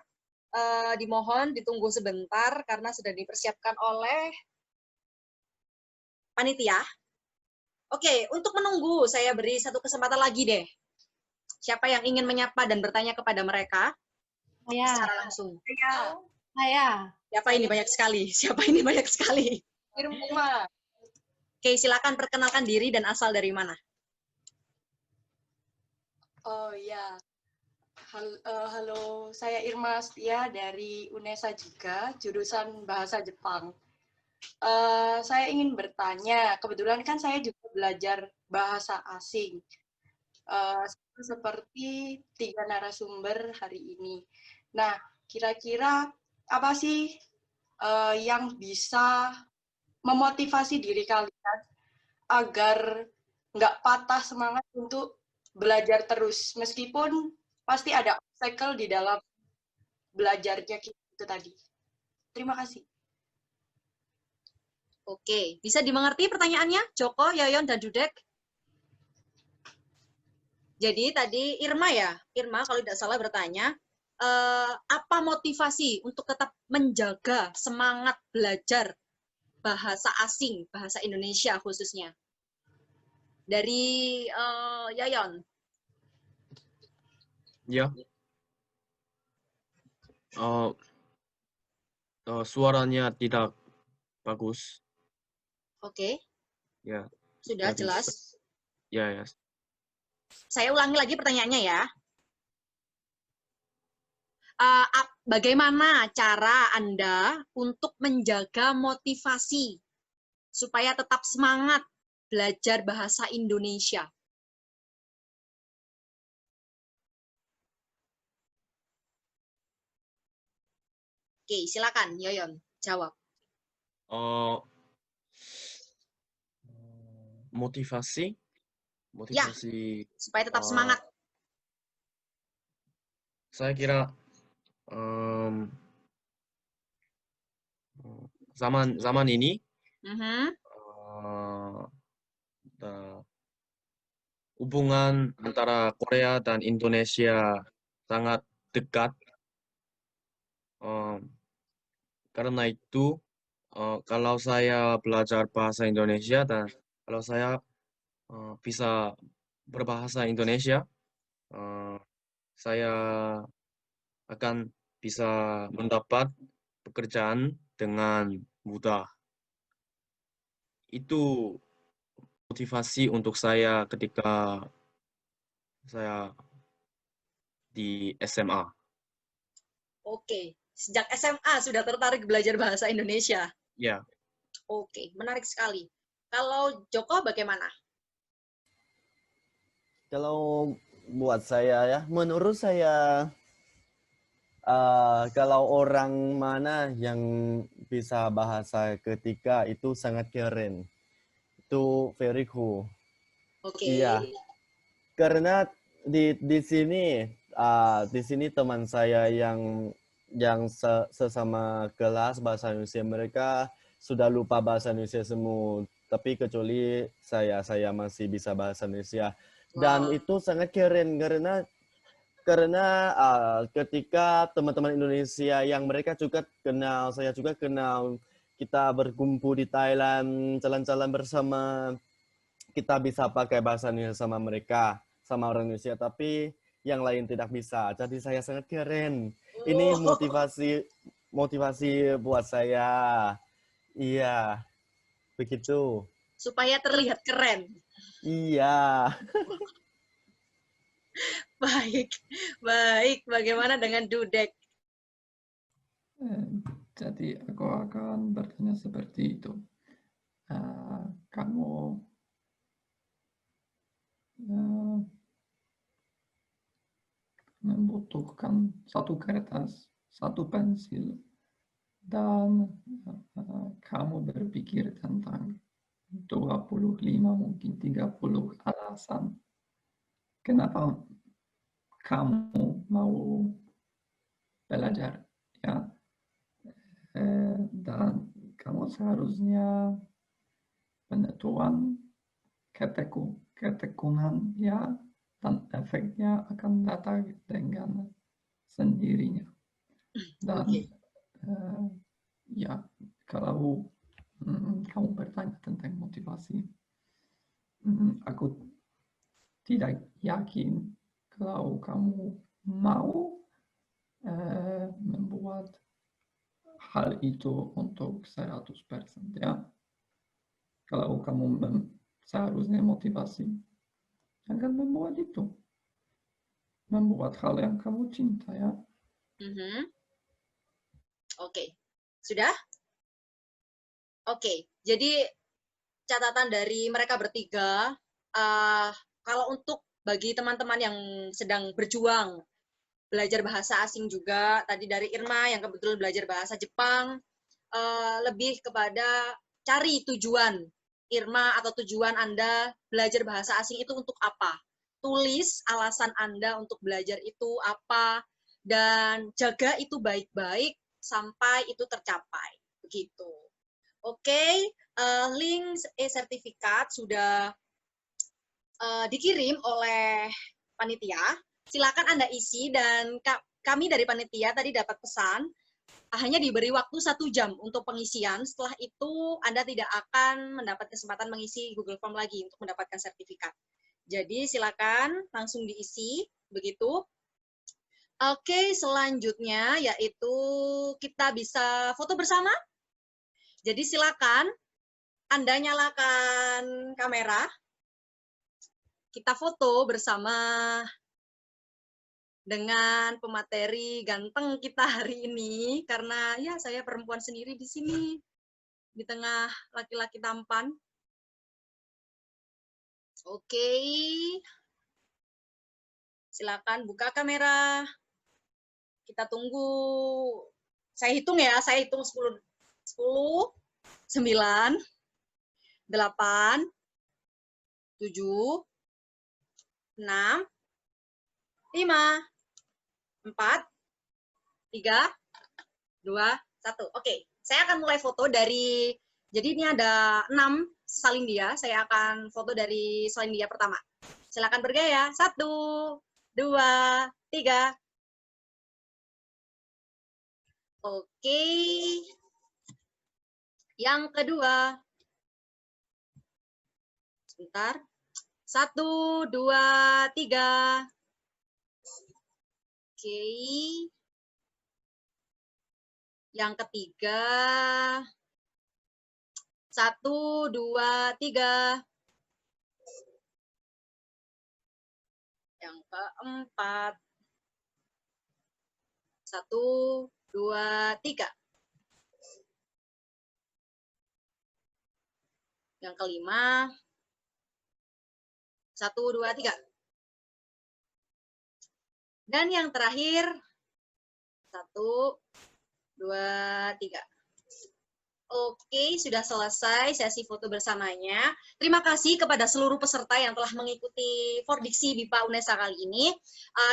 dimohon ditunggu sebentar karena sudah dipersiapkan oleh panitia. Oke, untuk menunggu saya beri satu kesempatan lagi deh. Siapa yang ingin menyapa dan bertanya kepada mereka secara langsung? Saya. Siapa ini banyak sekali? Siapa ini banyak sekali? Irma. Oke, silakan perkenalkan diri dan asal dari mana. Oh ya. Halo, saya Irma Setia dari UNESA juga, jurusan Bahasa Jepang. Saya ingin bertanya, kebetulan kan saya juga belajar bahasa asing. Seperti 3 narasumber hari ini. Nah, kira-kira apa sih yang bisa memotivasi diri kalian agar nggak patah semangat untuk belajar terus, meskipun pasti ada obstacle di dalam belajarnya itu tadi. Terima kasih. Oke, bisa dimengerti pertanyaannya, Joko, Yoyon, dan Dudek? Jadi tadi Irma ya, Irma kalau tidak salah bertanya, apa motivasi untuk tetap menjaga semangat belajar bahasa asing, bahasa Indonesia khususnya? Dari Yoyon. Ya. Suaranya tidak bagus. Oke. Ya. Sudah Jadi, jelas. Ya. Saya ulangi lagi pertanyaannya ya. Bagaimana cara Anda untuk menjaga motivasi supaya tetap semangat belajar bahasa Indonesia? Oke, silakan Yoyon jawab. Motivasi Ya, supaya tetap semangat. Saya kira zaman ini hubungan antara Korea dan Indonesia sangat dekat. Karena itu, kalau saya belajar bahasa Indonesia dan kalau saya bisa berbahasa Indonesia, saya akan bisa mendapat pekerjaan dengan mudah. Itu motivasi untuk saya ketika saya di SMA. Oke, sejak SMA sudah tertarik belajar bahasa Indonesia? Ya. Oke, menarik sekali. Kalau Joko bagaimana? Kalau buat saya ya, menurut saya kalau orang mana yang bisa bahasa ketiga itu sangat keren. Itu very cool. Oke. Iya. Karena di sini teman saya yang sesama kelas bahasa Indonesia, mereka sudah lupa bahasa Indonesia semua, tapi kecuali saya masih bisa bahasa Indonesia. Dan itu sangat keren karena ketika teman-teman Indonesia yang mereka juga kenal, saya juga kenal, kita berkumpul di Thailand, jalan-jalan bersama, kita bisa pakai bahasa Indonesia sama mereka. sama orang Indonesia, tapi yang lain tidak bisa. Jadi saya sangat keren. Ini motivasi buat saya. Iya, begitu. Supaya terlihat keren. Iya. Baik, baik. Bagaimana dengan Dudek? Jadi aku akan bertanya seperti itu. Kamu membutuhkan satu kertas, satu pensil, dan kamu berpikir tentang 25 mungkin 30 alasan kenapa kamu mau belajar, ya. Dan kamu seharusnya penentuan ketekunan, ya, dan efeknya akan datang dengan sendirinya. Dan ya, kalau kamu bertanya tentang motivasi, aku tidak yakin kalau kamu mau membuat hal itu untuk 100%, ya. Kalau kamu seharusnya motivasi akan membuat itu, membuat hal yang kamu cinta, ya. Oke, sudah? Oke, jadi catatan dari mereka bertiga, kalau untuk bagi teman-teman yang sedang berjuang belajar bahasa asing juga, tadi dari Irma yang kebetulan belajar bahasa Jepang, lebih kepada cari tujuan Irma atau tujuan Anda belajar bahasa asing itu untuk apa. Tulis alasan Anda untuk belajar itu apa, dan jaga itu baik-baik sampai itu tercapai. Begitu. Oke, link e-sertifikat sudah dikirim oleh panitia. Silakan Anda isi, dan kami dari panitia tadi dapat pesan hanya diberi waktu 1 jam untuk pengisian. Setelah itu Anda tidak akan mendapat kesempatan mengisi Google Form lagi untuk mendapatkan sertifikat. Jadi silakan langsung diisi, begitu. Oke, selanjutnya yaitu kita bisa foto bersama. Jadi silakan Anda nyalakan kamera. Kita foto bersama dengan pemateri ganteng kita hari ini, karena ya saya perempuan sendiri di sini di tengah laki-laki tampan. Oke, silakan buka kamera. Kita tunggu. Saya hitung ya, saya hitung 10, 9, 8, 7, 6, 5, 4, 3, 2, 1. Oke, saya akan mulai foto dari, jadi ini ada 6 salin dia, saya akan foto dari salin dia pertama. Silakan bergaya, 1, 2, 3. Oke, yang kedua. Sebentar. 1, 2, 3. Oke. Yang ketiga. 1, 2, 3. Yang keempat. 1, 2, 3. Yang kelima. 1, 2, 3. Dan yang terakhir. 1, 2, 3. Oke, sudah selesai sesi foto bersamanya. Terima kasih kepada seluruh peserta yang telah mengikuti Fordiksi BIPA UNESA kali ini.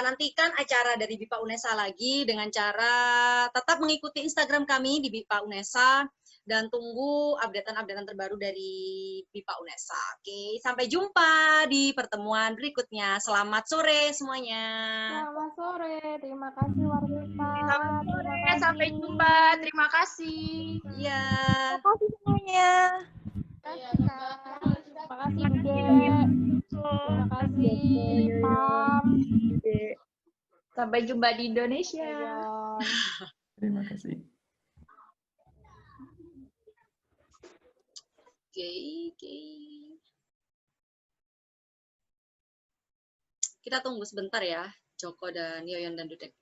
Nantikan acara dari BIPA UNESA lagi dengan cara tetap mengikuti Instagram kami di BIPA UNESA, dan tunggu updatean-updatean terbaru dari BIPA UNESA. Oke, sampai jumpa di pertemuan berikutnya. Selamat sore semuanya. Selamat sore, terima kasih Warwita. Selamat sore, sampai jumpa. Terima kasih. Iya. Terima kasih semuanya. Terima kasih, Kak. Makasih Bude. Terima kasih Pam. Sampai jumpa di Indonesia. Ayon. Terima kasih. Oke. Kita tunggu sebentar ya, Joko dan Yoyon dan Dudek.